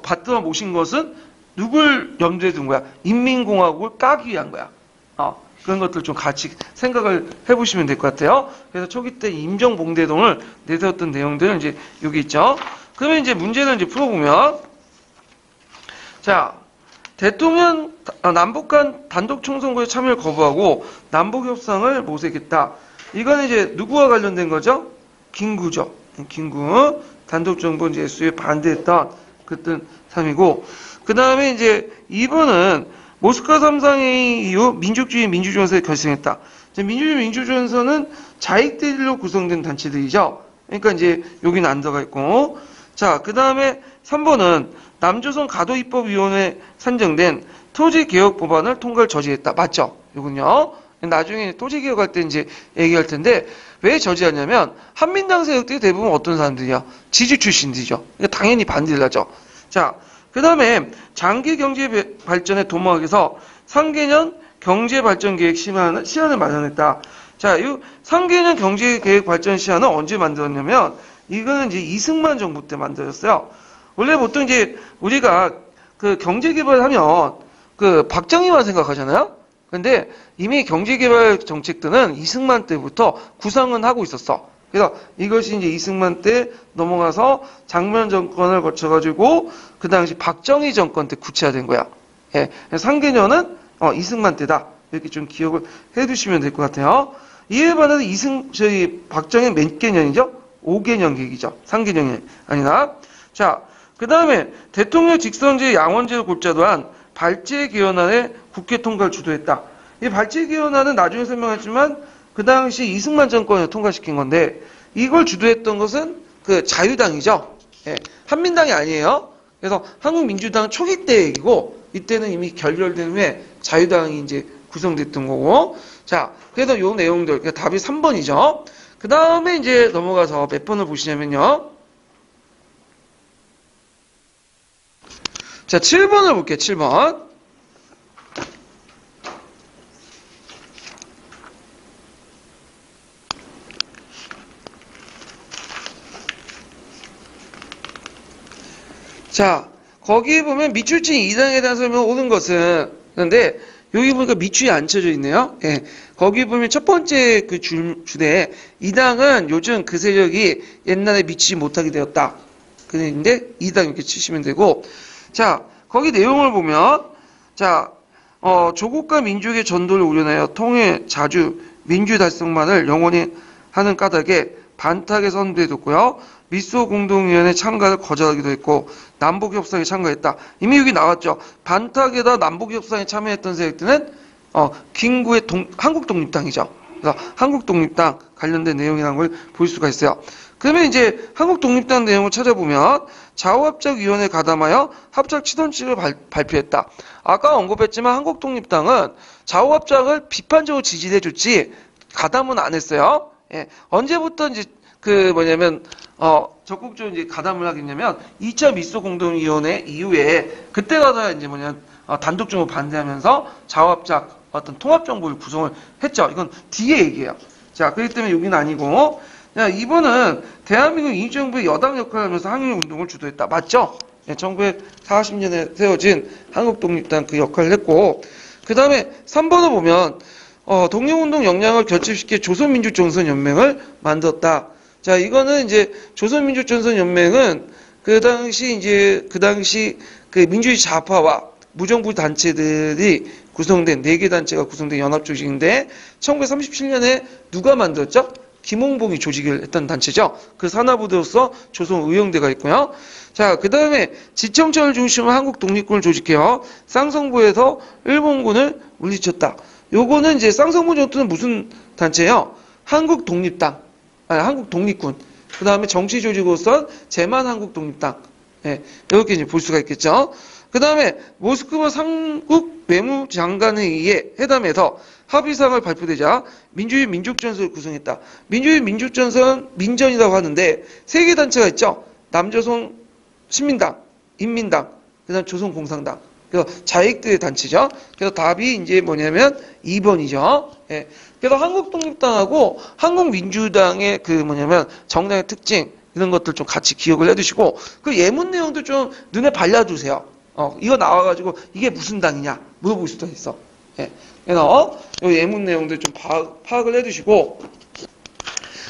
받들어 모신 것은 누굴 염두에 둔 거야? 인민공화국을 까기 위한 거야. 그런 것들 좀 같이 생각을 해보시면 될 것 같아요. 그래서 초기 때 임정봉대동을 내세웠던 내용들은 이제 여기 있죠. 그러면 이제 문제를 이제 풀어보면, 자, 대통령 남북 간 단독 총선거에 참여를 거부하고 남북 협상을 모색했다. 이건 이제 누구와 관련된 거죠? 김구죠. 김구 단독 정부 이제 수에 반대했던 그랬던 사람이고, 그 다음에 이제 이분은 모스크바 3상회의 이후 민족주의 민주주의원서에 결성했다. 민주주의 민주주의원서는 자익대리로 구성된 단체들이죠. 그러니까 이제 여기는 안 들어가 있고, 자, 그 다음에 3번은 남조선 가도입법위원회 산정된 토지개혁 법안을 통과를 저지했다. 맞죠? 이군요. 나중에 토지개혁할 때 이제 얘기할 텐데, 왜 저지하냐면, 한민당 세력들이 대부분 어떤 사람들이야? 지주 출신들이죠. 그러니까 당연히 반대를 하죠. 자, 그 다음에 장기 경제 발전에 도모하기 위해서 3개년 경제발전계획 시한을 마련했다. 자, 이 3개년 경제계획 발전 시한은 언제 만들었냐면, 이거는 이제 이승만 정부 때 만들었어요. 원래 보통 이제 우리가 그 경제개발하면 그 박정희만 생각하잖아요. 근데 이미 경제개발 정책들은 이승만 때부터 구상은 하고 있었어. 그래서 이것이 이제 이승만 때 넘어가서 장면 정권을 거쳐가지고 그 당시 박정희 정권 때 구체화된 거야. 예, 상계년은 이승만 때다. 이렇게 좀 기억을 해두시면 될 것 같아요. 이에 반해서 저희 박정희 몇 개년이죠? 5개년 계기죠. 상계년이 아니라. 자, 그 다음에 대통령 직선제 양원제 골자 또한 발제 개헌안에 국회 통과를 주도했다. 이 발제 개헌안은 나중에 설명했지만 그 당시 이승만 정권을 통과시킨 건데 이걸 주도했던 것은 그 자유당이죠. 예, 한민당이 아니에요. 그래서 한국민주당 초기 때 얘기고 이때는 이미 결렬된 후에 자유당이 이제 구성됐던 거고. 자, 그래서 요 내용들, 그러니까 답이 3번이죠. 그 다음에 이제 넘어가서 몇 번을 보시냐면요. 자, 7번을 볼게요. 7번. 자, 거기 보면 미출진 2당에 대한 설명 오는 것은, 그런데 여기 보니까 미출이 안 쳐져 있네요. 예. 거기 보면 첫 번째 그 줄에 2당은 요즘 그 세력이 옛날에 미치지 못하게 되었다. 그런데 2당 이렇게 치시면 되고, 자, 거기 내용을 보면, 자, 조국과 민족의 전도를 우려내어 통일, 자주, 민주 달성만을 영원히 하는 까닭에 반탁에 선두해뒀고요. 미소 공동위원회 참가를 거절하기도 했고 남북협상에 참가했다. 이미 여기 나왔죠. 반탁에다 남북협상에 참여했던 세력들은 김구의 한국독립당이죠. 그래서 한국독립당 관련된 내용이라는 걸 볼 수가 있어요. 그러면 이제 한국독립당 내용을 찾아보면 좌우합작위원회 가담하여 합작 치돈칙을 발표했다. 아까 언급했지만 한국독립당은 좌우합작을 비판적으로 지지를 해줬지 가담은 안 했어요. 예, 언제부터 이제 적극적으로 이제 가담을 하겠냐면 2차 미소 공동위원회 이후에 그때 가서 이제 단독적으로 반대하면서 좌우합작 어떤 통합정부를 구성을 했죠. 이건 뒤에 얘기예요. 자, 그렇기 때문에 여기는 아니고. 자, 2번은 대한민국 임시정부의 여당 역할을 하면서 항일운동을 주도했다. 맞죠? 예, 1940년에 세워진 한국독립당 그 역할을 했고, 그 다음에 3번을 보면 독립운동 역량을 결집시켜 조선민주전선연맹을 만들었다. 자, 이거는 이제 조선민주전선연맹은 그 당시 그 민주주의 좌파와 무정부 단체들이 구성된 4개 단체가 구성된 연합 조직인데 1937년에 누가 만들었죠? 김홍봉이 조직을 했던 단체죠. 그 산하부대로서 조선의용대가 있고요. 자, 그 다음에 지청천을 중심으로 한국 독립군을 조직해요. 쌍성부에서 일본군을 물리쳤다. 요거는 이제 쌍성부 전투는 무슨 단체예요? 한국 독립군. 그 다음에 정치 조직으로서 제만 한국 독립당. 예, 이렇게 이제 볼 수가 있겠죠. 그 다음에 모스크바 삼국 외무장관에 의해 회담에서 합의사항을 발표되자 민주주의 민족전선을 구성했다. 민주주의 민족전선 민전이라고 하는데 3개 단체가 있죠. 남조선 신민당, 인민당, 그 다음 조선공산당. 그래서 자익들의 단체죠. 그래서 답이 이제 뭐냐면 2번이죠. 예. 그래서 한국독립당하고 한국민주당의 정당의 특징 이런 것들 좀 같이 기억을 해두시고 그 예문 내용도 좀 눈에 발라두세요. 이거 나와가지고 이게 무슨 당이냐 물어볼 수도 있어. 예. 그래서 이 예문 내용들 좀 파악을 해두시고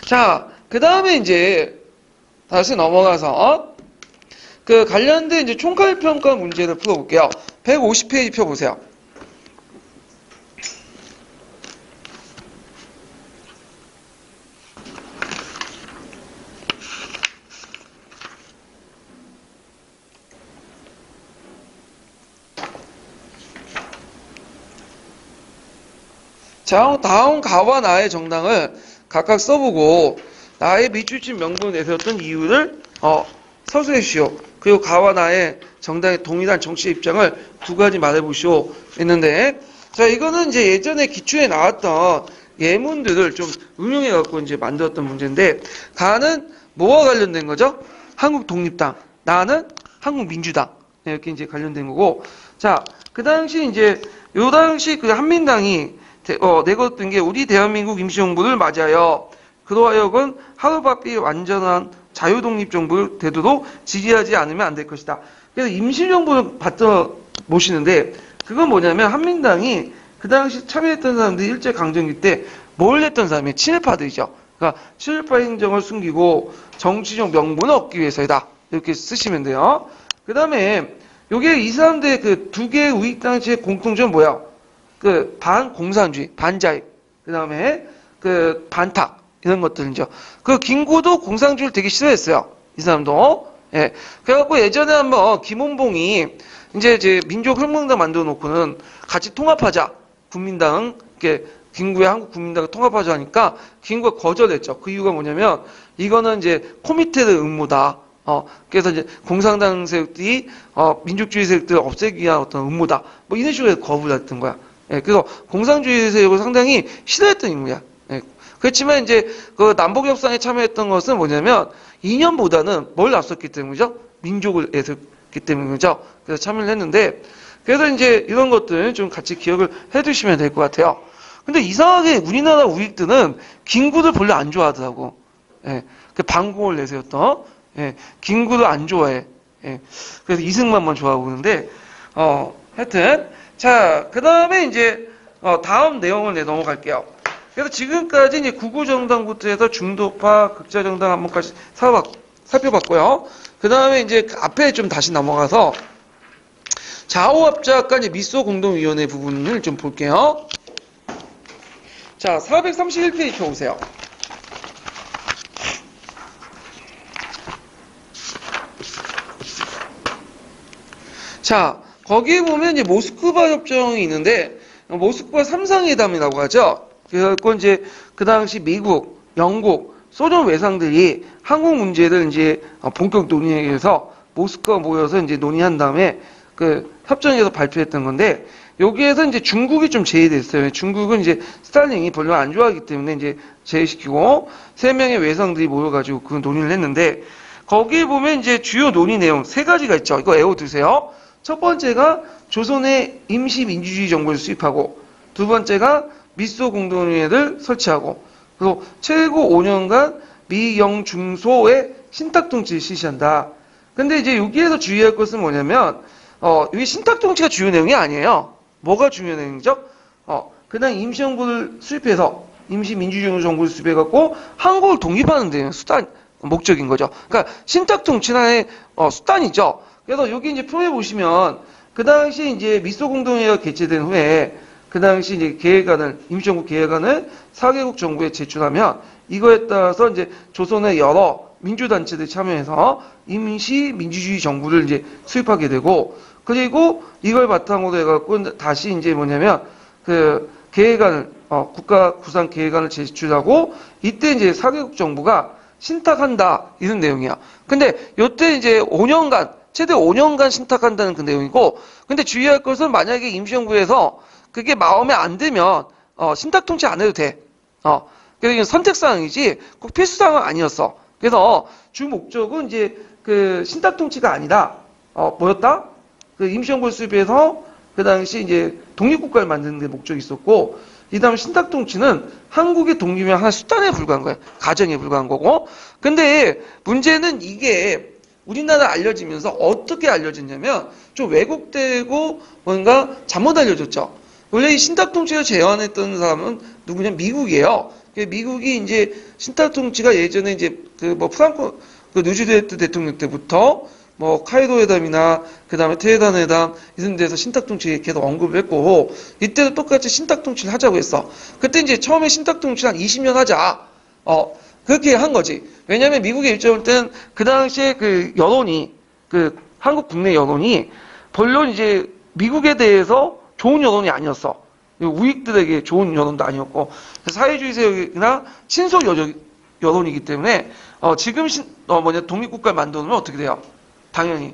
자, 그 다음에 이제 다시 넘어가서 그 관련된 이제 총괄평가 문제를 풀어볼게요. 150페이지 펴보세요. 자, 다음 가와 나의 정당을 각각 써보고 나의 밑줄친 명분을 내세웠던 이유를 서술해주시오. 그리고 가와 나의 정당의 동일한 정치 입장을 2가지 말해보시오 했는데, 자, 이거는 이제 예전에 기출에 나왔던 예문들을 좀 응용해갖고 이제 만들었던 문제인데, 가는 뭐와 관련된 거죠? 한국 독립당. 나는 한국 민주당. 이렇게 이제 관련된 거고, 자, 그 당시 요 당시 그 한민당이 내걸었던 게 우리 대한민국 임시정부를 맞이하여 그러하여금 하루바삐 완전한 자유독립정부 태도도 지지하지 않으면 안 될 것이다. 그래서 임시정부를 받들어 모시는데 그건 뭐냐면 한민당이 그 당시 참여했던 사람들이 일제강점기 때 뭘 했던 사람이 친일파들이죠. 그러니까 친일파 행정을 숨기고 정치적 명분을 얻기 위해서이다. 이렇게 쓰시면 돼요. 그 다음에 요게 이 사람들의 그 두 개의 우익단체의 공통점은 뭐야? 그 반공산주의, 반자익, 그 다음에 그 반탁 이런 것들이죠. 그 김구도 공산주의를 되게 싫어했어요. 이 사람도. 예. 그래갖고 예전에 한번 김원봉이 이제 민족혁명당 만들어 놓고는 같이 통합하자. 국민당 이렇게 김구의 한국 국민당을 통합하자 하니까 김구가 거절했죠. 그 이유가 뭐냐면 이거는 이제 코미테의 음모다. 그래서 이제 공산당 세력들이 민족주의 세력들을 없애기 위한 어떤 음모다. 뭐 이런 식으로 거부를 했던 거야. 예, 그래서 공산주의 세력을 상당히 싫어했던 인물이야. 예, 그렇지만 이제 그 남북협상에 참여했던 것은 뭐냐면 이념보다는 뭘 앞섰기 때문이죠? 민족을 애썼기 때문이죠. 그래서 참여를 했는데 그래서 이제 이런 것들 좀 같이 기억을 해두시면 될 것 같아요. 근데 이상하게 우리나라 우익들은 김구를 별로 안 좋아하더라고. 예, 그 반공을 내세웠던. 예, 김구를 안 좋아해. 예, 그래서 이승만만 좋아하고 그러는데, 하여튼. 자, 그 다음에 이제, 다음 내용을 넘어갈게요. 그래서 지금까지 이제 구구정당부터 해서 중도파, 극자정당 한 번까지 살펴봤고요. 그 다음에 이제 앞에 좀 다시 넘어가서, 좌우합작과 이제 미소공동위원회 부분을 좀 볼게요. 자, 431페이지 펴보세요. 자, 거기에 보면 이제 모스크바 협정이 있는데, 모스크바 삼상회담이라고 하죠. 그래서 이제 그 당시 미국, 영국, 소련 외상들이 한국 문제를 이제 본격 논의해서 모스크바 모여서 이제 논의한 다음에 그 협정에서 발표했던 건데, 여기에서 이제 중국이 좀 제외됐어요. 중국은 이제 스탈린이 별로 안 좋아하기 때문에 이제 제외시키고, 3명의 외상들이 모여가지고 그 논의를 했는데, 거기에 보면 이제 주요 논의 내용 3가지가 있죠. 이거 외워두세요. 첫 번째가 조선의 임시민주주의 정부를 수립하고, 두 번째가 미소공동회를 설치하고, 그리고 최고 5년간 미영중소의 신탁통치를 실시한다. 근데 이제 여기에서 주의할 것은 뭐냐면, 이게 신탁통치가 주요 내용이 아니에요. 뭐가 중요한 내용이죠? 그냥 임시정부를 수립해서 임시민주주의 정부를 수립해갖고 한국을 독립하는 데는 수단 목적인 거죠. 그러니까 신탁통치나의 수단이죠. 그래서 여기 이제 표에 보시면 그 당시 이제 미소공동회가 개최된 후에 그 당시 이제 계획안을 임시정부 계획안을 4개국 정부에 제출하면 이거에 따라서 이제 조선의 여러 민주단체들이 참여해서 임시민주주의 정부를 이제 수립하게 되고 그리고 이걸 바탕으로 해갖고 다시 이제 뭐냐면 그 계획안을 국가 구상 계획안을 제출하고 이때 이제 4개국 정부가 신탁한다 이런 내용이야. 근데 이때 이제 5년간 최대 5년간 신탁한다는 그 내용이고 근데 주의할 것은 만약에 임시정부에서 그게 마음에 안 들면 신탁 통치 안 해도 돼. 그래서 이건 선택사항이지 꼭 필수사항은 아니었어. 그래서 주 목적은 이제 그 신탁 통치가 아니라 뭐였다? 그 임시정부를 수립해서 그 당시 이제 독립국가를 만드는 데 목적이 있었고 이 다음 신탁 통치는 한국의 독립의 하나의 수단에 불과한 거야. 가정에 불과한 거고. 근데 문제는 이게 우리나라 알려지면서 어떻게 알려졌냐면 좀 왜곡되고 뭔가 잘못 알려졌죠. 원래 이 신탁 통치를 제안했던 사람은 누구냐? 미국이에요. 미국이 이제 신탁 통치가 예전에 이제 그 뭐 프랑코 그 루즈벨트 대통령 때부터 뭐 카이로 회담이나 그 다음에 테헤란 회담 이런 데서 신탁 통치 계속 언급을 했고 이때도 똑같이 신탁 통치를 하자고 했어. 그때 이제 처음에 신탁 통치 한 20년 하자. 그렇게 한 거지. 왜냐면 미국의 입장일 때는 그 당시에 그 여론이 그 한국 국내 여론이 별로 이제 미국에 대해서 좋은 여론이 아니었어. 우익들에게 좋은 여론도 아니었고 사회주의 세력이나 친소 여론이기 때문에 지금 독립국가를 만들면 어떻게 돼요? 당연히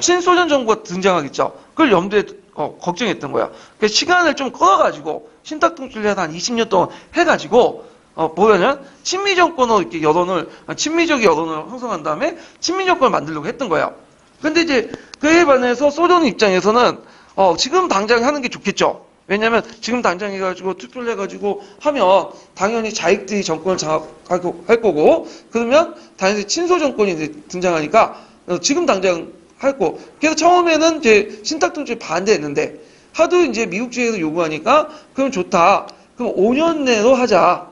친소련 정부가 등장하겠죠. 그걸 염두에 걱정했던 거야. 그래서 시간을 좀 끌어가지고 신탁 통치를 해서 한 20년 동안 해가지고 뭐냐면 친미 정권으로 이렇게 친미적 여론을 형성한 다음에 친미 정권을 만들려고 했던 거예요. 근데 이제 그에 반해서 소련 입장에서는 지금 당장 하는 게 좋겠죠. 왜냐면 지금 당장 해가지고 투표를 해가지고 하면 당연히 자익들이 정권을 장악하고 할 거고, 그러면 당연히 친소 정권이 이제 등장하니까 지금 당장 할 거. 그래서 처음에는 이제 신탁통치에 반대했는데 하도 이제 미국 측에서 요구하니까 그럼 좋다. 그럼 5년 내로 하자.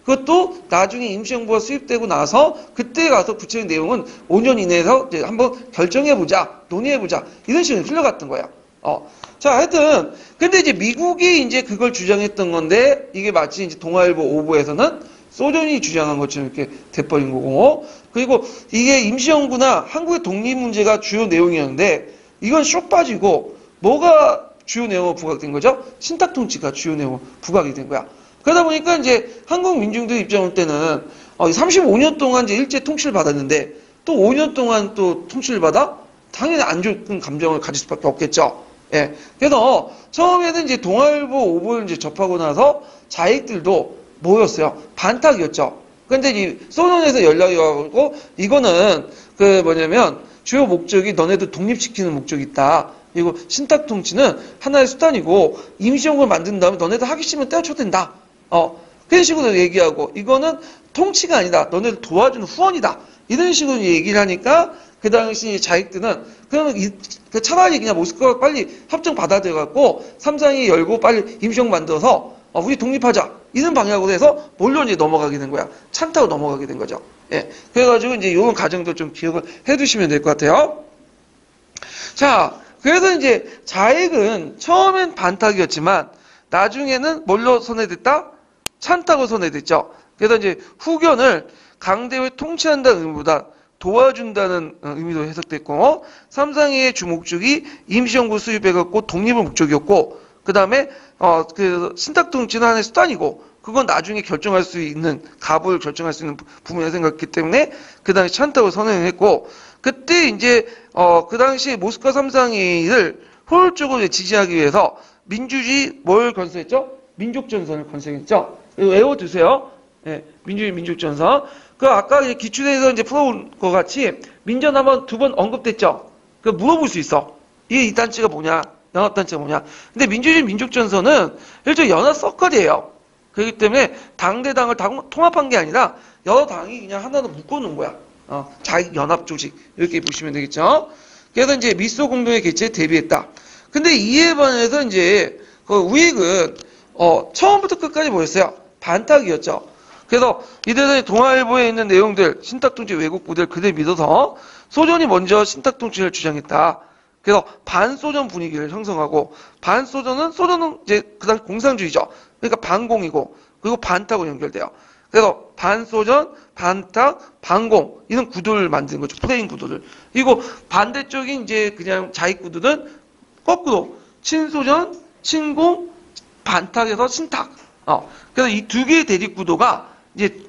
그것도 나중에 임시정부가 수립되고 나서 그때 가서 구체적인 내용은 5년 이내에서 이제 한번 결정해보자, 논의해보자 이런 식으로 흘러갔던 거야. 자, 하여튼 근데 이제 미국이 이제 그걸 주장했던 건데 이게 마치 이제 동아일보 오보에서는 소련이 주장한 것처럼 이렇게 돼버린 거고, 그리고 이게 임시정부나 한국의 독립 문제가 주요 내용이었는데 이건 쏙 빠지고 뭐가 주요 내용으로 부각된 거죠? 신탁통치가 주요 내용으로 부각이 된 거야. 그러다 보니까 이제 한국 민중들 입장 올 때는 35년 동안 이제 일제 통치를 받았는데 또 5년 동안 또 통치를 받아? 당연히 안 좋은 감정을 가질 수밖에 없겠죠. 예. 그래서 처음에는 이제 동아일보 오보를 이제 접하고 나서 자익들도 뭐였어요? 반탁이었죠. 근데 이 소련에서 연락이 와고 이거는 그 뭐냐면 주요 목적이 너네들 독립시키는 목적이 있다. 그리고 신탁통치는 하나의 수단이고 임시정부를 만든 다음에 너네들 하기 싫으면 때려쳐도 된다. 그런 식으로 얘기하고 이거는 통치가 아니다. 너네들 도와주는 후원이다. 이런 식으로 얘기를 하니까 그 당시 자익들은 그러면 차라리 그냥 모스크바가 빨리 협정 받아들여갖고 삼상이 열고 빨리 임시정부 만들어서 우리 독립하자. 이런 방향으로 해서 뭘로 이제 넘어가게 된 거야. 찬타고 넘어가게 된 거죠. 예. 그래가지고 이제 이런 과정도 좀 기억을 해 두시면 될 것 같아요. 자, 그래서 이제 자익은 처음엔 반탁이었지만 나중에는 뭘로 선회됐다? 찬타고 선회됐죠. 그래서 이제 후견을 강대를 통치한다는 의미보다 도와준다는 의미로 해석됐고, 삼상의 주 목적이 임시정부 수립해갖고 독립을 목적이었고, 그 다음에 그 신탁통치는 하나의 수단이고 그건 나중에 결정할 수 있는 가부를 결정할 수 있는 부분이라고 생각했기 때문에 그 당시 찬타고 선언을 했고, 그때 이제 그 당시 모스크바 삼상회의를 효율적으로 지지하기 위해서 민주주의 뭘 건설했죠? 민족전선을 건설했죠. 이거 외워두세요. 예, 민주주의 민족전선. 그 아까 기출에서 이제 풀어온 것 같이 민전 한번 두 번 언급됐죠. 그 물어볼 수 있어. 이 단체가 뭐냐? 연합단체가 뭐냐? 근데 민주주의 민족전선은 일종의 연합 서클이에요. 그렇기 때문에 당대당을 통합한 게 아니라 여러 당이 그냥 하나로 묶어놓은 거야. 자익 연합 조직 이렇게 보시면 되겠죠. 그래서 이제 미소 공동의 개최에 대비했다. 근데 이에 반해서 이제 그 우익은 처음부터 끝까지 뭐였어요? 반탁이었죠. 그래서 이들은 동아일보에 있는 내용들, 신탁통치 왜곡 부대를 그대로 믿어서 소련이 먼저 신탁통치를 주장했다. 그래서 반소련 분위기를 형성하고, 소련은 이제 그 당시 공산주의죠. 그러니까 반공이고, 그리고 반탁으로 연결돼요. 그래서 반소련, 반탁, 반공 이런 구도를 만드는 거죠. 프레임 구도를. 그리고 반대쪽인 이제 그냥 자익 구도는 거꾸로 친소련, 친공, 반탁에서 신탁. 그래서 이 두 개의 대립 구도가 이제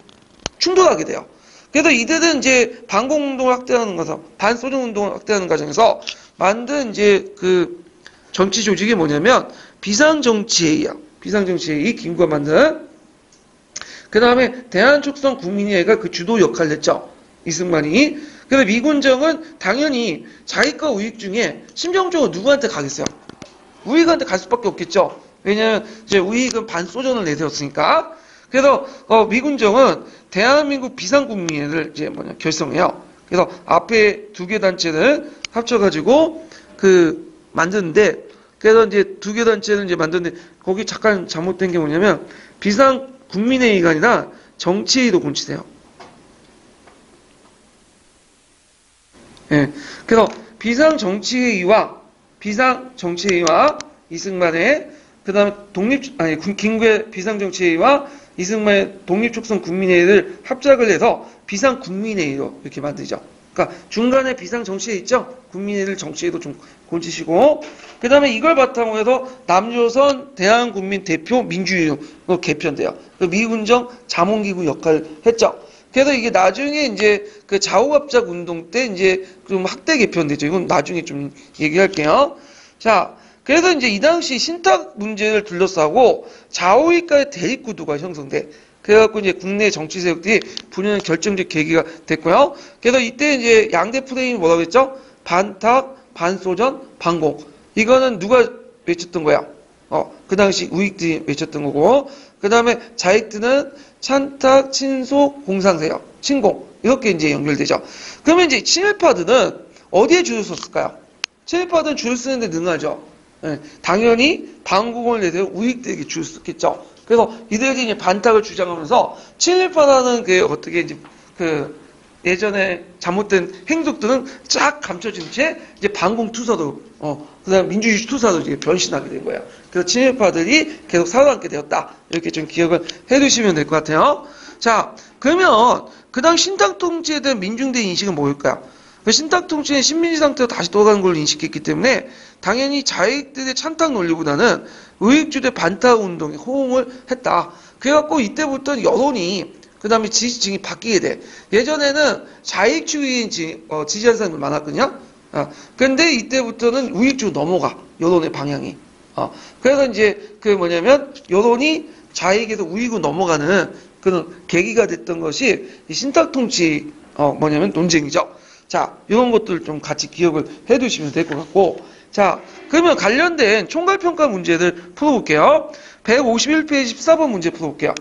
충돌하게 돼요. 그래서 이들은 이제 반공운동을 확대하는 과정, 반소련 운동을 확대하는 과정에서 만든 이제 그 정치 조직이 뭐냐면 비상정치회의야. 비상정치회의 김구가 만든. 그 다음에 대한촉선 국민회의가 그 주도 역할을 했죠. 이승만이. 그래서 미군정은 당연히 자익과 우익 중에 심정적으로 누구한테 가겠어요? 우익한테 갈 수밖에 없겠죠. 왜냐면 이제 우익은 반소련을 내세웠으니까. 그래서 미군정은 대한민국 비상국민회를 이제 결성해요. 그래서 앞에 두 개 단체를 합쳐가지고 만드는데, 그래서 이제 두 개 단체를 이제 만드는데 거기 잠깐 잘못된 게 뭐냐면 비상국민회의가 아니라 정치회의로 공치돼요. 예. 그래서 비상정치회의와 이승만의 그다음에 김구의 비상정치회의와 이승만의 독립촉선 국민회의를 합작을 해서 비상국민회의로 이렇게 만들죠. 그러니까 중간에 비상정치회의 있죠? 국민회의를 정치회의도 좀 고치시고, 그 다음에 이걸 바탕으로 해서 남조선 대한국민대표 민주유로 개편돼요. 그 미군정 자문기구 역할을 했죠. 그래서 이게 나중에 이제 그 좌우합작 운동 때 이제 좀 확대 개편되죠. 이건 나중에 좀 얘기할게요. 자, 그래서 이제 이 당시 신탁 문제를 둘러싸고 좌우익과의 대립구도가 형성돼. 그래갖고 이제 국내 정치 세력들이 분열하는 결정적 계기가 됐고요. 그래서 이때 이제 양대 프레임이 뭐라고 했죠? 반탁, 반소련, 반공. 이거는 누가 외쳤던 거야? 그 당시 우익들이 외쳤던 거고, 그 다음에 자익들은 찬탁, 친소, 공상세역, 친공 이렇게 이제 연결되죠. 그러면 이제 친일파들은 어디에 줄을 섰을까요? 친일파들은 줄을 쓰는데 능하죠. 예, 당연히 반공을 내세워 우익들에게 줄을 썼겠죠. 그래서 이들에게 이제 반탁을 주장하면서 친일파라는 그 어떻게 이제 그 예전에 잘못된 행동들은 쫙 감춰진 채 이제 반공 투사도 그다음 민주주의 투사도 이제 변신하게 된 거예요. 그래서 친일파들이 계속 살아남게 되었다. 이렇게 좀 기억을 해두시면 될 것 같아요. 자, 그러면 그 당 신탁 통치에 대한 민중대의 인식은 뭐일까요? 그 신탁 통치는 식민지 상태로 다시 돌아가는 걸로 인식했기 때문에 당연히 자익들의 찬탁 논리보다는 우익주의 반탁 운동에 호응을 했다. 그래갖고 이때부터 여론이 그 다음에 지지층이 바뀌게 돼. 예전에는 자익주의인 지지하는 사람이 많았거든요. 근데 이때부터는 우익주로 넘어가. 여론의 방향이. 그래서 이제 그 뭐냐면 여론이 자익에서 우익으로 넘어가는 그런 계기가 됐던 것이 이 신탁통치 뭐냐면 논쟁이죠. 자, 이런 것들 좀 같이 기억을 해 두시면 될 것 같고. 자, 그러면 관련된 총괄평가 문제들 풀어볼게요. 151페이지 14번 문제 풀어볼게요.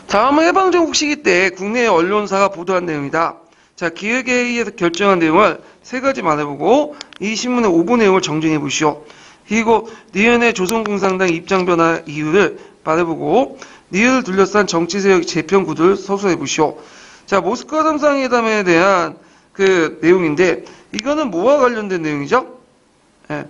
다음은 해방전국 시기 때 국내 언론사가 보도한 내용이다. 자, 기획회의에서 결정한 내용을 세 가지 말해보고 이 신문의 5부 내용을 정정해 보시오. 그리고 니은의 조선공산당 입장 변화 이유를 말해보고 니은을 둘러싼 정치세력 재편 구도를 서술해 보시오. 자, 모스크바 정상회담에 대한 그 내용인데 이거는 뭐와 관련된 내용이죠? 예,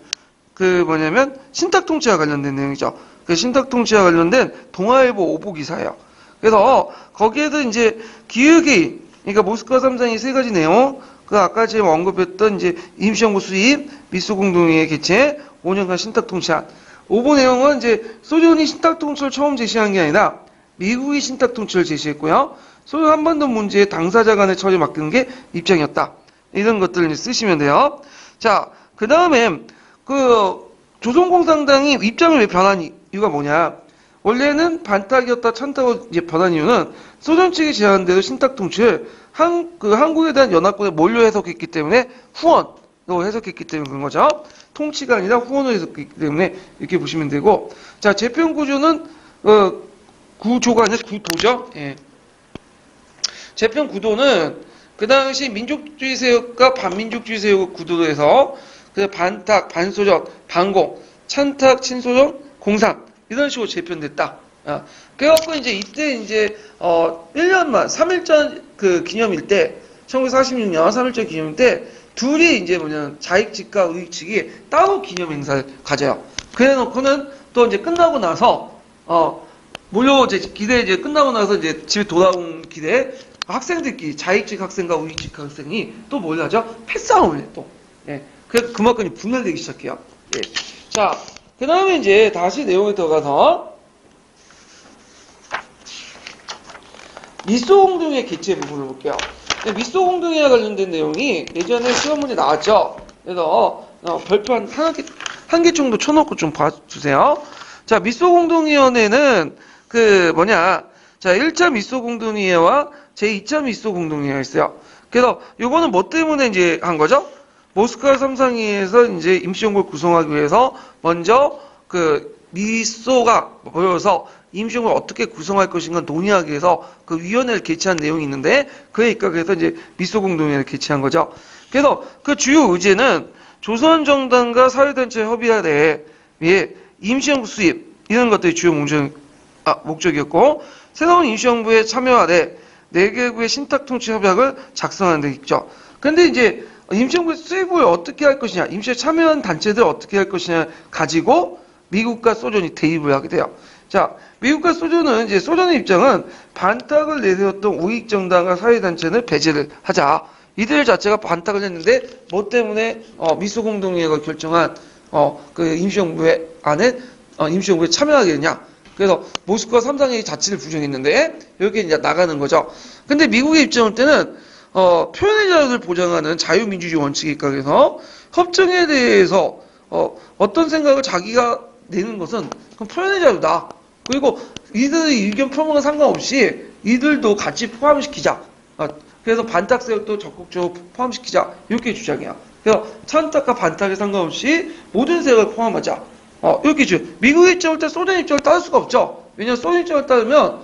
그 뭐냐면 신탁통치와 관련된 내용이죠. 그 신탁통치와 관련된 동아일보 오보 기사예요. 그래서 거기에도 이제 기획회의, 그러니까 모스크바 3상의 세 가지 내용, 그 아까 제가 언급했던 이제 임시정부 수립, 미소공동회의 개최, 5년간 신탁통치안. 오보 내용은 이제 소련이 신탁통치를 처음 제시한 게 아니라 미국이 신탁통치를 제시했고요. 소련 한반도 문제의 당사자 간의 처리를 맡기는 게 입장이었다. 이런 것들을 이제 쓰시면 돼요. 자, 그 다음에 그 조선공산당이 입장을 왜 변한 이유가 뭐냐? 원래는 반탁이었다 찬탁으로 이제 변한 이유는 소련 측이 제안대로 신탁통치를 한국에 대한 연합군에 몰려 해석했기 때문에 후원으로 해석했기 때문에 그런 거죠. 통치가 아니라 후원으로 해석했기 때문에 이렇게 보시면 되고, 자, 재편 구조는 구조가 아니라 구도죠. 예. 재편 구도는 그 당시 민족주의 세력과 반민족주의 세력 구도로 해서 그 반탁, 반소련, 반공, 찬탁, 친소련, 공산 이런 식으로 재편됐다. 그래갖고 이제 이때 이제 1년만 3.1절 그 기념일 때 1946년 3.1절 기념일 때 둘이 이제 뭐냐면 자익 측과 우익 측이 따로 기념 행사를 가져요. 그래놓고는 또 이제 끝나고 나서 물론 이제 기대 이제 끝나고 나서 이제 집에 돌아온 길에 학생들끼리 자익 측 학생과 우익 측 학생이 또 뭘 하죠? 패싸움을 해 또. 예. 그만큼 분열되기 시작해요. 예. 자. 그 다음에 이제 다시 내용에 들어가서 미소공동회 개최 부분을 볼게요. 미소공동회와 관련된 내용이 예전에 시험 문제 나왔죠. 그래서 별표 한 개 정도 쳐놓고 좀 봐주세요. 자, 미소공동위원회는 그 뭐냐? 자, 1차 미소공동회와 제2차 미소공동회가 있어요. 그래서 요거는 뭐 때문에 이제 한 거죠? 모스크바 3상회에서 이제 임시정부를 구성하기 위해서 먼저 그 미소가 모여서 임시정부를 어떻게 구성할 것인가 논의하기 위해서 그 위원회를 개최한 내용이 있는데 그에 입각해서 이제 미소공동회를 개최한 거죠. 그래서 그 주요 의제는 조선정당과 사회단체 협의하에 위해 임시정부 수립 이런 것들이 주요 목적이었고 새로운 임시정부에 참여하되 4개국의 신탁통치 협약을 작성하는 데 있죠. 근데 이제 임시정부 수립을 어떻게 할 것이냐, 임시에 참여한 단체들 어떻게 할 것이냐 가지고 미국과 소련이 대립을 하게 돼요. 자, 미국과 소련은 이제 소련의 입장은 반탁을 내세웠던 우익정당과 사회단체는 배제를 하자. 이들 자체가 반탁을 했는데 뭐 때문에 미소공동회가 결정한 그 임시정부의 안에 임시정부에 참여하게 되냐. 그래서 모스크바 3상회의 자치를 부정했는데 이렇게 이제 나가는 거죠. 근데 미국의 입장일 때는 표현의 자유를 보장하는 자유민주주의 원칙에 입각해서 협정에 대해서 어떤 생각을 자기가 내는 것은 그럼 표현의 자유다. 그리고 이들의 의견 표명과 상관없이 이들도 같이 포함시키자. 그래서 반탁세력도 적극적으로 포함시키자. 이렇게 주장해요. 그래서 찬탁과 반탁에 상관없이 모든 세력을 포함하자. 이렇게 미국의 입장을 따라 소련 입장을 따를 수가 없죠. 왜냐하면 소련 입장을 따르면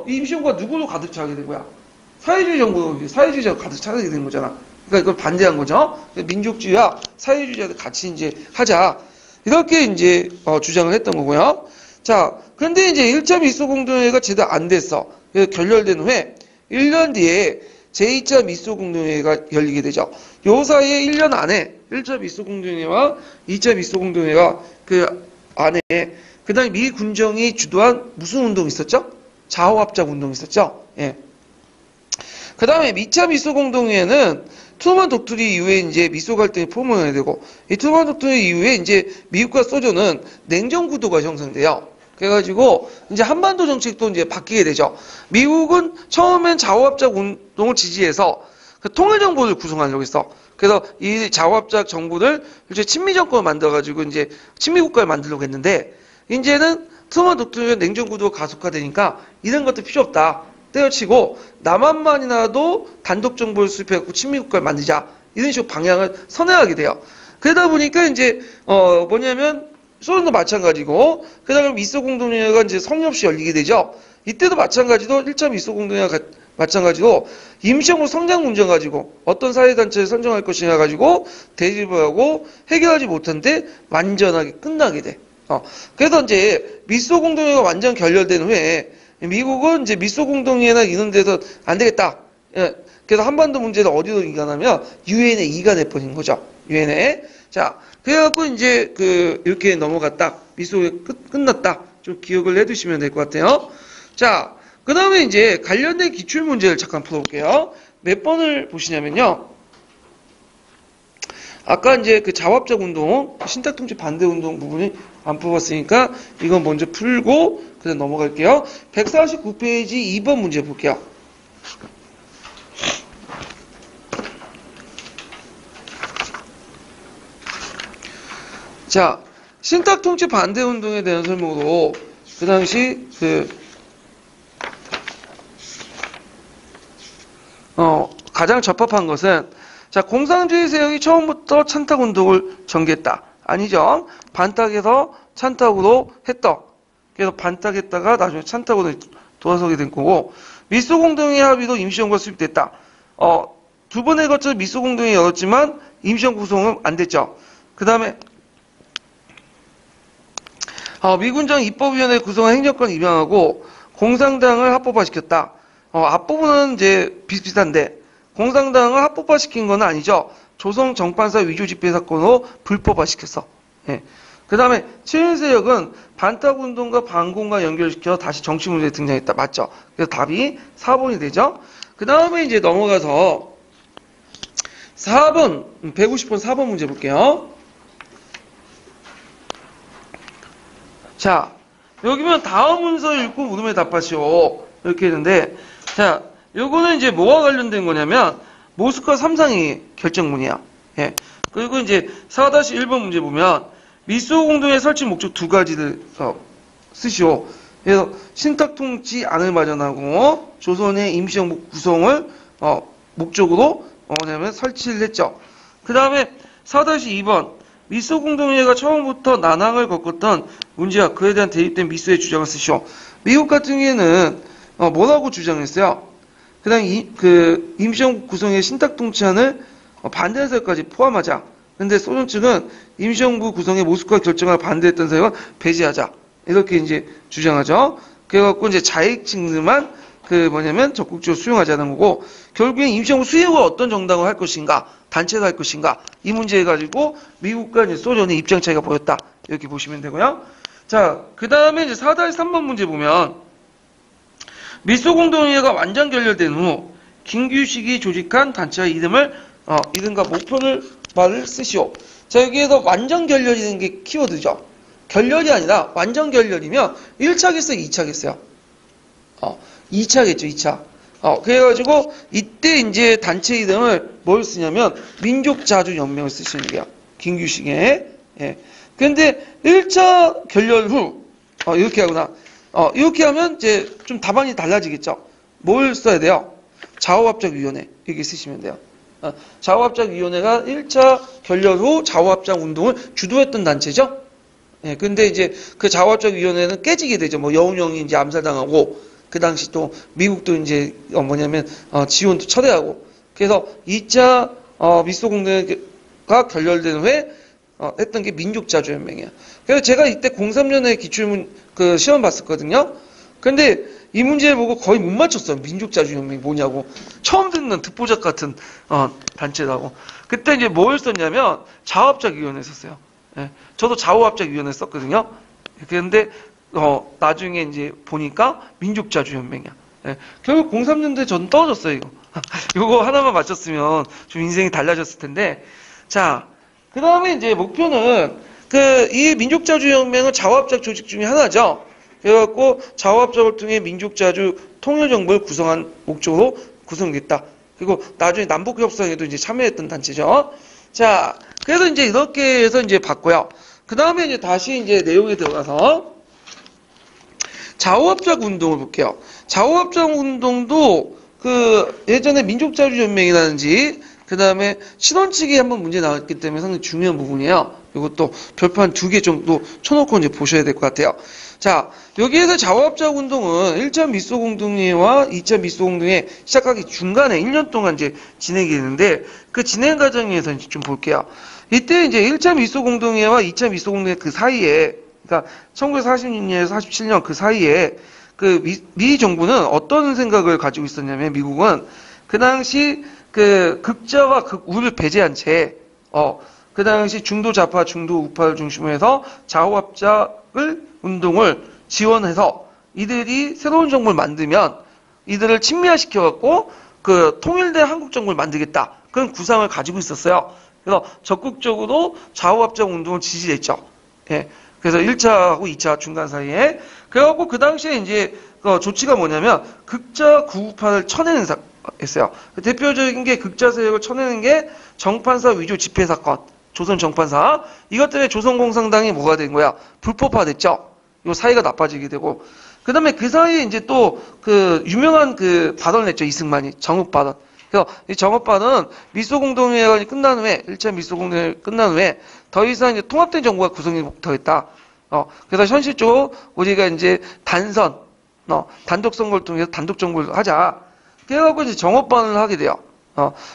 이 임시정부가 누구로 가득 차게 된 거야. 사회주의 정부로 사회주의자가 가득 차게 된 거잖아. 그러니까 이걸 반대한 거죠. 민족주의와 사회주의자들 같이 이제 하자. 이렇게 이제 주장을 했던 거고요. 자, 근데 이제 1차 미소 공동회의가 제대로 안 됐어. 그래서 결렬된 후에 1년 뒤에 제2차 미소 공동회의가 열리게 되죠. 요 사이에 1년 안에 1차 미소 공동회의와 2차 미소 공동회의가 그 안에 그다음에 미 군정이 주도한 무슨 운동이 있었죠? 자호합작 운동이 있었죠. 예. 그다음에 2차 미소 공동회의는 트루먼 독트린 이후에 이제 미소 갈등이 포문이 되고 이 트루먼 독트린 이후에 이제 미국과 소련은 냉전 구도가 형성돼요. 그래가지고 이제 한반도 정책도 이제 바뀌게 되죠. 미국은 처음엔 자호합작 운동을 지지해서 그 통일 정부를 구성하려고 했어. 그래서 이 자호합작 정부를 이제 친미 정권을 만들어가지고 이제 친미 국가를 만들려고 했는데 이제는 트루먼 독트린 냉전 구도가 가속화되니까 이런 것도 필요 없다. 때려치고 남한만이라도 단독 정부를 수립해갖고 친미 국가를 만들자. 이런 식으로 방향을 선회하게 돼요. 그러다 보니까 이제 뭐냐면 소련도 마찬가지고 그다음에 미소 공동회의가 이제 성의 없이 열리게 되죠. 이때도 마찬가지로 1차 미소 공동회의가 마찬가지로 임시정부 성장 문제 가지고 어떤 사회단체를 선정할 것이냐 가지고 대립을 하고 해결하지 못한데 완전하게 끝나게 돼. 그래서 이제 미소 공동회의가 완전 결렬된 후에 미국은 이제 미소 공동회의나 이런 데서 안 되겠다. 예. 그래서 한반도 문제를 어디로 이관하면 유엔에 이관해 버린 거죠. 유엔에. 자, 그래갖고 이제 이렇게 넘어갔다. 미소에 끝났다. 좀 기억을 해두시면 될 것 같아요. 자, 그 다음에 이제 관련된 기출 문제를 잠깐 풀어볼게요. 몇 번을 보시냐면요. 아까 이제 그 자화합작 운동, 신탁통치 반대 운동 부분이 안 풀어봤으니까 이건 먼저 풀고 그다음 넘어갈게요. 149페이지 2번 문제 볼게요. 자, 신탁통치 반대 운동에 대한 설명으로 그 당시 가장 적합한 것은 자, 공산주의 세력이 처음부터 찬탁운동을 전개했다. 아니죠. 반탁에서 찬탁으로 했다. 그래서 반탁했다가 나중에 찬탁으로 돌아서게 된 거고 미소공동회의 합의도 임시정부가 수립됐다. 두 번에 걸쳐 미소공동회의 열었지만 임시정부 구성은 안 됐죠. 그 다음에 미군정 입법위원회 구성한 행정권 입양하고 공산당을 합법화시켰다. 앞부분은 이제 비슷비슷한데 공산당을 합법화시킨 건 아니죠. 조성 정판사 위조 집회 사건으로 불법화시켰어. 예. 그 다음에 친일세력은 반탁운동과 반공과 연결시켜 다시 정치 문제에 등장했다. 맞죠? 그래서 답이 4번이 되죠. 그 다음에 이제 넘어가서 4번, 150번 4번 문제 볼게요. 자, 여기 보면 다음 문서 읽고 물음에 답하시오. 이렇게 했는데, 자, 요거는 이제 뭐와 관련된 거냐면, 모스크바 3상의 결정문이야. 예. 그리고 이제 4-1번 문제 보면, 미소 공동회 설치 목적 두 가지를 쓰시오. 그래서 신탁통치 안을 마련하고, 조선의 임시정부 구성을, 목적으로, 뭐냐면 설치를 했죠. 그 다음에 4-2번, 미소 공동회의가 처음부터 난항을 겪었던 문제와 그에 대한 대입된 미소의 주장을 쓰시오. 미국 같은 경우에는 뭐라고 주장했어요? 그다음 임시정부 구성의 신탁통치안을 반대한 사역까지 포함하자. 근데 소련 측은 임시정부 구성의 모스크바 결정을 반대했던 사역은 배제하자. 이렇게 이제 주장하죠. 그래갖고 이제 자익 측만 뭐냐면 적극적으로 수용하자는 거고 결국엔 임시정부 수용을 어떤 정당을 할 것인가 단체가 할 것인가 이 문제에 가지고 미국과 이제 소련의 입장 차이가 보였다 이렇게 보시면 되고요. 자, 그 다음에 이제 4-3번 문제 보면 미소 공동회의가 완전 결렬된 후 김규식이 조직한 단체의 이름과 목표를 말을 쓰시오. 자, 여기에서 완전 결렬이라는 게 키워드죠. 결렬이 아니라 완전 결렬이면 1차겠어요, 2차겠어요? 2차겠죠, 2차. 그래가지고, 이때 이제 단체 이름을 뭘 쓰냐면, 민족자주연맹을 쓰시는 거예요. 김규식의. 예. 근데 1차 결렬 후, 이렇게 하구나. 이렇게 하면 이제 좀 답안이 달라지겠죠. 뭘 써야 돼요? 좌우합작위원회. 이렇게 쓰시면 돼요. 좌우합작위원회가 1차 결렬 후 좌우합작 운동을 주도했던 단체죠. 예, 근데 이제 그 좌우합작위원회는 깨지게 되죠. 뭐 여운형이 이제 암살당하고, 그 당시 또 미국도 이제 지원도 철회하고. 그래서 2차 미소공동회가 결렬된 후에 했던 게 민족자주연맹이야. 그래서 제가 이때 03년에 기출문 그 시험 봤었거든요. 근데 이 문제를 보고 거의 못 맞췄어요. 민족자주연맹이 뭐냐고. 처음 듣는 듣보잡 같은 단체라고. 그때 이제 뭘 썼냐면 좌우합작위원회 썼어요. 예, 저도 좌우합작위원회 썼거든요. 그런데 나중에 이제 보니까 민족자주연맹이야. 예, 결국 03년도에 전 떨어졌어요. 이거. 이거 하나만 맞췄으면 좀 인생이 달라졌을 텐데. 자, 그 다음에 이제 목표는 이 민족자주연맹은 좌우합작 조직 중에 하나죠. 그래갖고 좌우합작을 통해 민족자주 통일정부를 구성한 목적으로 구성됐다. 그리고 나중에 남북협상에도 이제 참여했던 단체죠. 자, 그래서 이제 이렇게 해서 이제 봤고요. 그 다음에 이제 다시 이제 내용에 들어가서 좌우합작 운동을 볼게요. 좌우합작 운동도 예전에 민족자주연맹이라든지 그 다음에 신원칙이 한번 문제 나왔기 때문에 상당히 중요한 부분이에요. 이것도 별판 2개 정도 쳐놓고 이제 보셔야 될 것 같아요. 자, 여기에서 좌우합작 운동은 1차 미소공동회와 2차 미소공동회 시작하기 중간에 1년 동안 이제 진행이 되는데, 그 진행 과정에서 이제 좀 볼게요. 이때 이제 1차 미소공동회와 2차 미소공동회 그 사이에, 그러니까 1946년에서 47년 그 사이에 미 정부는 어떤 생각을 가지고 있었냐면, 미국은 그 당시 극좌와 극우를 배제한 채, 그 당시 중도 좌파, 중도 우파를 중심으로 해서 좌우합작을 운동을 지원해서 이들이 새로운 정부를 만들면 이들을 친미화시켜갖고 통일된 한국 정부를 만들겠다. 그런 구상을 가지고 있었어요. 그래서 적극적으로 좌우합작 운동을 지지했죠. 예. 그래서 1차하고 2차 중간 사이에. 그래갖고 그 당시에 이제 조치가 뭐냐면 극좌 구우파를 쳐내는 했어요. 대표적인 게 극좌 세력을 쳐내는 게 정판사 위조 집회 사건, 조선 정판사. 이것 때문에 조선공산당이 뭐가 된 거야? 불법화됐죠. 요 사이가 나빠지게 되고. 그 다음에 그 사이에 이제 또 유명한 발언을 했죠. 이승만이. 정읍 발언. 그래서 이 정읍 발언은 미소공동회가 끝난 후에, 1차 미소공동회 끝난 후에 더 이상 이제 통합된 정부가 구성이 못하겠다. 그래서 현실적으로 우리가 이제 단독 선거를 통해서 단독 정부를 하자. 그래갖고 이제 정업반을 하게 돼요.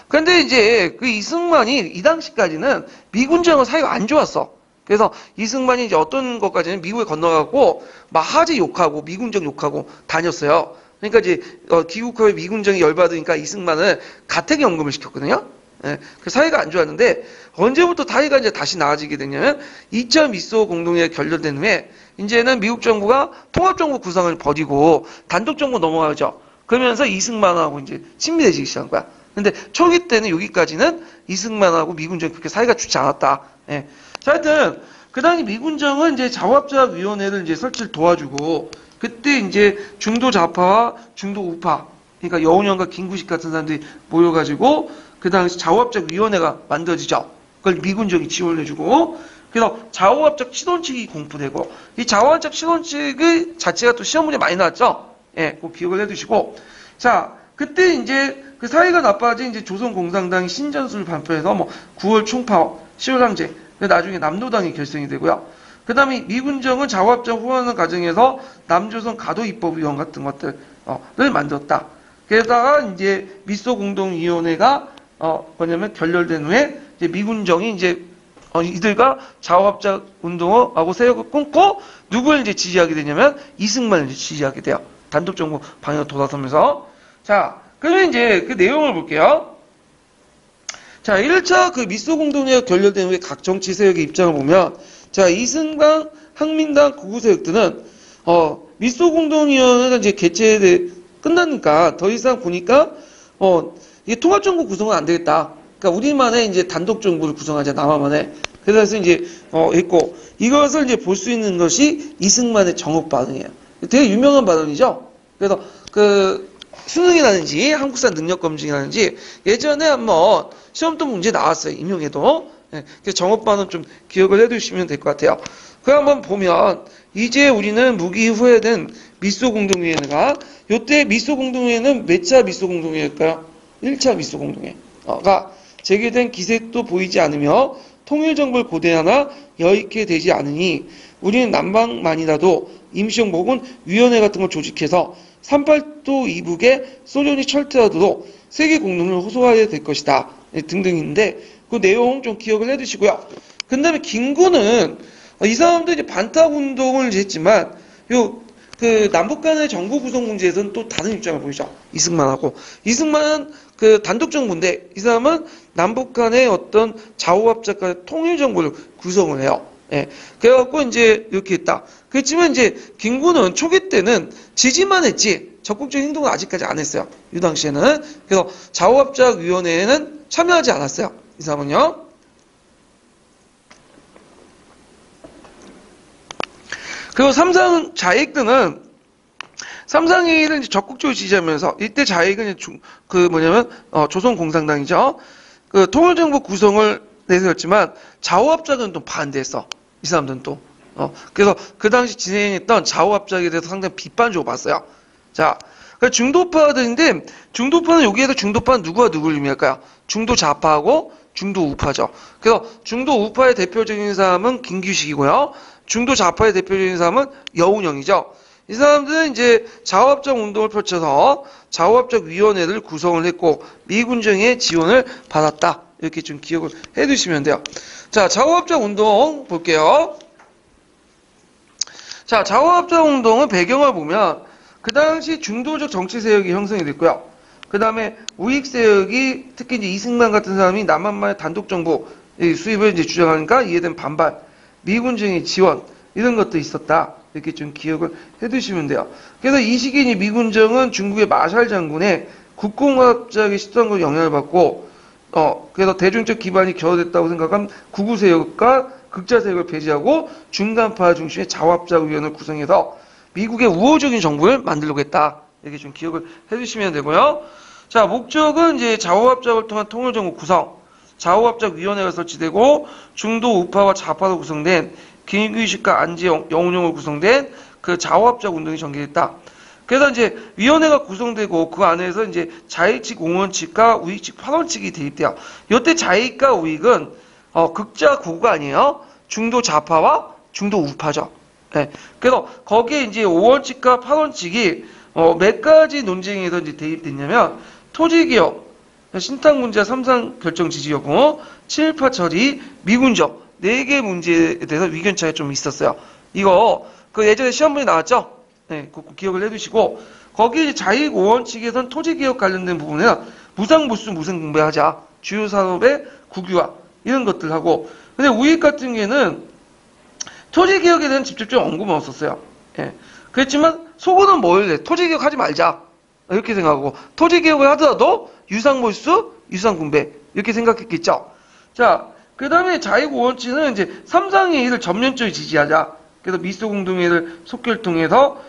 근데 이제 이승만이 이 당시까지는 미군정은 사이가 안 좋았어. 그래서 이승만이 이제 어떤 것까지는 미국에 건너가고 막 하재 욕하고 미군정 욕하고 다녔어요. 그러니까 이제 귀국하에 미군정이 열받으니까 이승만을 가택연금을 시켰거든요. 예, 그 사이가 안 좋았는데 언제부터 사이가 이제 다시 나아지게 됐냐면 2차 미소 공동회가 결렬된 후에 이제는 미국 정부가 통합정부 구상을 버리고 단독정부 넘어가죠. 그러면서 이승만하고 이제 친밀해지기 시작한 거야. 근데 초기 때는 여기까지는 이승만하고 미군정이 그렇게 사이가 좋지 않았다. 예. 자, 하여튼 그 당시 미군정은 이제 좌우합작위원회를 이제 설치를 도와주고, 그때 이제 중도 좌파와 중도 우파, 그러니까 여운형과 김구식 같은 사람들이 모여가지고 그 당시 좌우합작위원회가 만들어지죠. 그걸 미군정이 지원해주고, 그래서 좌우합작 시론칙이 공부되고, 이 좌우합작 시론칙의 자체가 또 시험 문제 많이 나왔죠. 예, 꼭 기억을 해두시고. 자, 그때 이제 그 사이가 나빠진 이제 조선공산당이 신전술을 발표해서 9월 총파업, 10월 항쟁, 나중에 남노당이 결성이 되고요. 그 다음에 미군정은 좌우합작 후원하는 과정에서 남조선 가도입법위원 같은 것들을 만들었다. 게다가 이제 미소공동위원회가 뭐냐면 결렬된 후에 이제 미군정이 이제 이들과 좌우합작 운동하고 세력을 끊고 누구를 이제 지지하게 되냐면 이승만을 이제 지지하게 돼요. 단독정부 방향으로 돌아서면서. 자, 그러면 이제 그 내용을 볼게요. 자, 1차 미소공동회가 결렬된 후에 각 정치 세력의 입장을 보면, 자, 이승만, 한민당, 극우 세력들은, 미소공동위원회가 이제 끝나니까 더 이상 보니까, 이게 통합정부 구성은 안 되겠다. 그러니까 우리만의 이제 단독정부를 구성하자, 남한만에. 그래서 이제, 했고, 이것을 이제 볼 수 있는 것이 이승만의 정업 발언이에요. 되게 유명한 발언이죠? 그래서 수능이라든지 한국사 능력검증이라든지 예전에 한번 시험도 문제 나왔어요. 임용에도. 예, 그래서 정업반은 좀 기억을 해두시면 될 것 같아요. 그 한번 보면 이제 우리는 무기 후에는 미소 공동회의가 요때 미소 공동회의는 몇 차 미소 공동회의일까요? 1차 미소 공동회의가 제기된 기색도 보이지 않으며 통일정부를 고대하나 여의케 되지 않으니 우리는 난방만이라도 임시정복은 위원회 같은 걸 조직해서 38도 이북에 소련이 철퇴하도록 세계 공동을 호소해야 될 것이다. 등등인데 그 내용 좀 기억을 해두시고요. 그 다음에 김구는 이 사람도 이제 반탁 운동을 했지만 그 남북 간의 정부 구성 문제에서는 또 다른 입장을 보이죠. 이승만하고 이승만은 그 단독 정부인데 이 사람은 남북 간의 어떤 좌우합작 간의 통일 정부를 구성을 해요. 예. 그래갖고 이제 이렇게 했다. 그렇지만 이제 김구는 초기 때는 지지만 했지 적극적인 행동은 아직까지 안 했어요. 이 당시에는. 그래서 좌우합작위원회에는 참여하지 않았어요. 이 사람은요. 그리고 삼상 자익들은 삼상회의를 이제 적극적으로 지지하면서 이때 자익은 조선공산당이죠. 그 통일정부 구성을 내세웠지만 좌우합작은 또 반대했어. 이 사람들은 또. 그래서 그 당시 진행했던 좌우합작에 대해서 상당히 비판적으로 봤어요. 자, 그 중도파들인데 중도파는 여기에서 중도파는 누구와 누구를 의미할까요? 중도 좌파하고 중도 우파죠. 그래서 중도 우파의 대표적인 사람은 김규식이고요. 중도 좌파의 대표적인 사람은 여운형이죠. 이 사람들은 이제 좌우합작 운동을 펼쳐서 좌우합작 위원회를 구성을 했고 미군정의 지원을 받았다. 이렇게 좀 기억을 해두시면 돼요. 자, 좌우합작 운동 볼게요. 자, 좌우합작 운동은 배경을 보면 그 당시 중도적 정치 세력이 형성이 됐고요. 그 다음에 우익 세력이 특히 이제 이승만 같은 사람이 남한만의 단독 정부 수입을 이제 주장하니까 이에 대한 반발, 미군정의 지원 이런 것도 있었다. 이렇게 좀 기억을 해두시면 돼요. 그래서 이 시기에 이 미군정은 중국의 마샬 장군의 국공합작의 시도한 영향을 받고 그래서 대중적 기반이 겨워됐다고 생각한 구구 세력과 극자 세력을 배제하고 중간파 중심의 좌우합작위원회를 구성해서 미국의 우호적인 정부를 만들려고 했다. 이렇게 좀 기억을 해주시면 되고요. 자, 목적은 이제 좌우합작을 통한 통일정부 구성, 좌우합작위원회가 설치되고 중도 우파와 좌파로 구성된 김규식과 안재영, 영운용으로 구성된 그 좌우합작 운동이 전개됐다. 그래서 이제 위원회가 구성되고 그 안에서 이제 자익 측 공원 측과 우익 측 파원 측이 대입돼요. 이때 자익과 우익은 극자 고가 아니에요. 중도 좌파와 중도 우파죠. 네. 그래서 거기에 이제 5원 측과 8원 측이 몇 가지 논쟁에서 이제 대입됐냐면 토지개혁, 신탁 문제, 삼상 결정 지지 여부, 친일파 처리, 미군정 4개 문제에 대해서 의견 차이가 좀 있었어요. 이거 그 예전에 시험문에 나왔죠? 네, 꼭 기억을 해두시고 거기 자익 5원 측에서는 토지개혁 관련된 부분에는 무상보수 무상분배하자, 주요 산업의 국유화 이런 것들 하고 근데 우익 같은 경우에는 토지개혁에 대한 직접적 언급은 없었어요. 예. 그렇지만 속으로는 뭘 해? 토지개혁 하지 말자. 이렇게 생각하고 토지개혁을 하더라도 유상몰수, 유상분배 이렇게 생각했겠죠. 자, 그 다음에 자익 5원치는 이제 삼상회의를 전면적으로 지지하자. 그래서 미소공동회의를 속결 통해서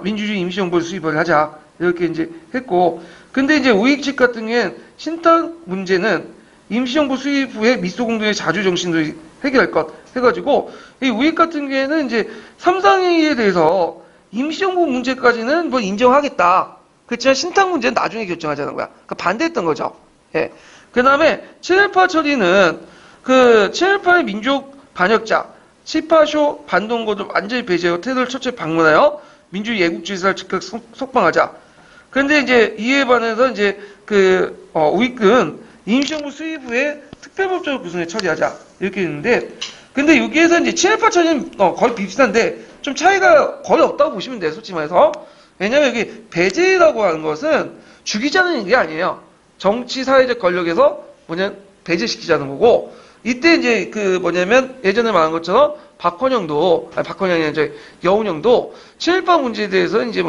민주주의 임시정부를 수립을 하자. 이렇게 이제 했고. 근데 이제 우익 측 같은 경우에는 신탁 문제는 임시정부 수립 후에 미소공동회 자주 정신으로 해결할 것 해가지고 이 우익 같은 경우에는 이제 삼상회의에 대해서 임시정부 문제까지는 뭐 인정하겠다. 그렇지만 신탁 문제는 나중에 결정하자는 거야. 그러니까 반대했던 거죠. 예. 그 다음에 친일파 처리는 그 친일파의 민족 반역자 치파쇼 반동거를 완전히 배제하고 태도를 철저히 방문하여 민주주의 애국주의사를 즉각 석방하자. 그런데 이제 이에 반해서 이제 우익은 임시정부 수립 후에 특별법적으로 구성해 처리하자 이렇게 했는데 근데 여기에서 이제 친일파 처리는 거의 비슷한데 좀 차이가 거의 없다고 보시면 돼요. 솔직히 말해서. 왜냐면 여기 배제라고 하는 것은 죽이자는 게 아니에요. 정치 사회적 권력에서 배제시키자는 거고 이때 이제 예전에 말한 것처럼 박헌영이 이제 여운형도 친일파 문제에 대해서 이제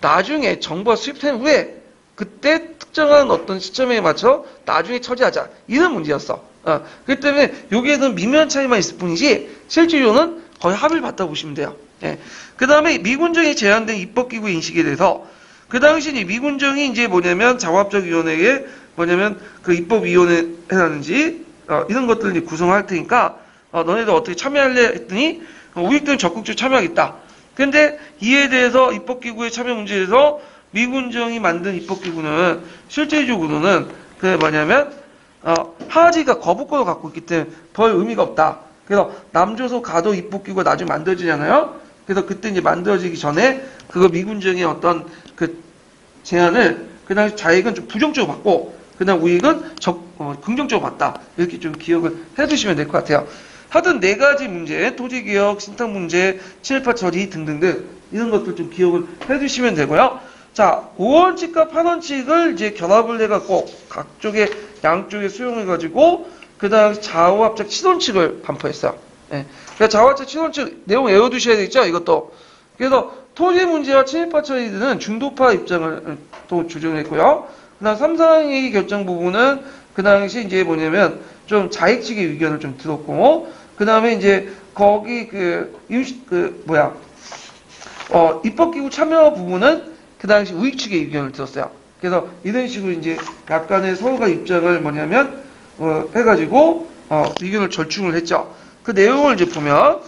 나중에 정부가 수립된 후에 그때 특정한 어떤 시점에 맞춰 나중에 처리하자 이런 문제였어. 그렇기 때문에 여기에는 미묘한 차이만 있을 뿐이지 실질적으로는 거의 합의를 봤다고 보시면 돼요. 예. 그 다음에 미군정이 제한된 입법기구 인식에 대해서 그 당시 미군정이 이제 좌우합작위원회에 그 입법위원회 해라든지 이런 것들을 이제 구성할 테니까 너네들 어떻게 참여할래 했더니 우익들은 적극적으로 참여하겠다. 근데 이에 대해서 입법기구의 참여 문제에 대해서 미군정이 만든 입법기구는 실제적으로는 그 뭐냐면 하지가 거부권을 갖고 있기 때문에 별 의미가 없다. 그래서 남조선 가도 입법기구가 나중에 만들어지잖아요. 그래서 그때 이제 만들어지기 전에 그거 미군정의 어떤 그 제안을 그 당시 자익은 좀 부정적으로 받고 그다음 우익은 긍정적으로 봤다. 이렇게 좀 기억을 해두시면 될 것 같아요. 하여튼 네 가지 문제, 토지개혁, 신탁 문제, 친일파 처리 등등등 이런 것들 좀 기억을 해두시면 되고요. 자, 5원칙과 8원칙을 이제 결합을 해갖고 각쪽의 양쪽에 수용해가지고 그 다음 좌우합작 7원칙을 반포했어요. 예. 그러니까 좌우합작 7원칙 내용 외워두셔야 되겠죠. 이것도. 그래서 토지 문제와 친일파 처리들은 중도파 입장을 또 주장했고요. 그 다음 3상위 결정 부분은 그 당시 이제 뭐냐면 좀 자익 측의 의견을 좀 들었고, 그 다음에 이제 거기 입법기구 참여 부분은 그 당시 우익 측의 의견을 들었어요. 그래서 이런 식으로 이제 약간의 서로가 입장을 뭐냐면, 해가지고, 의견을 절충을 했죠. 그 내용을 이제 보면,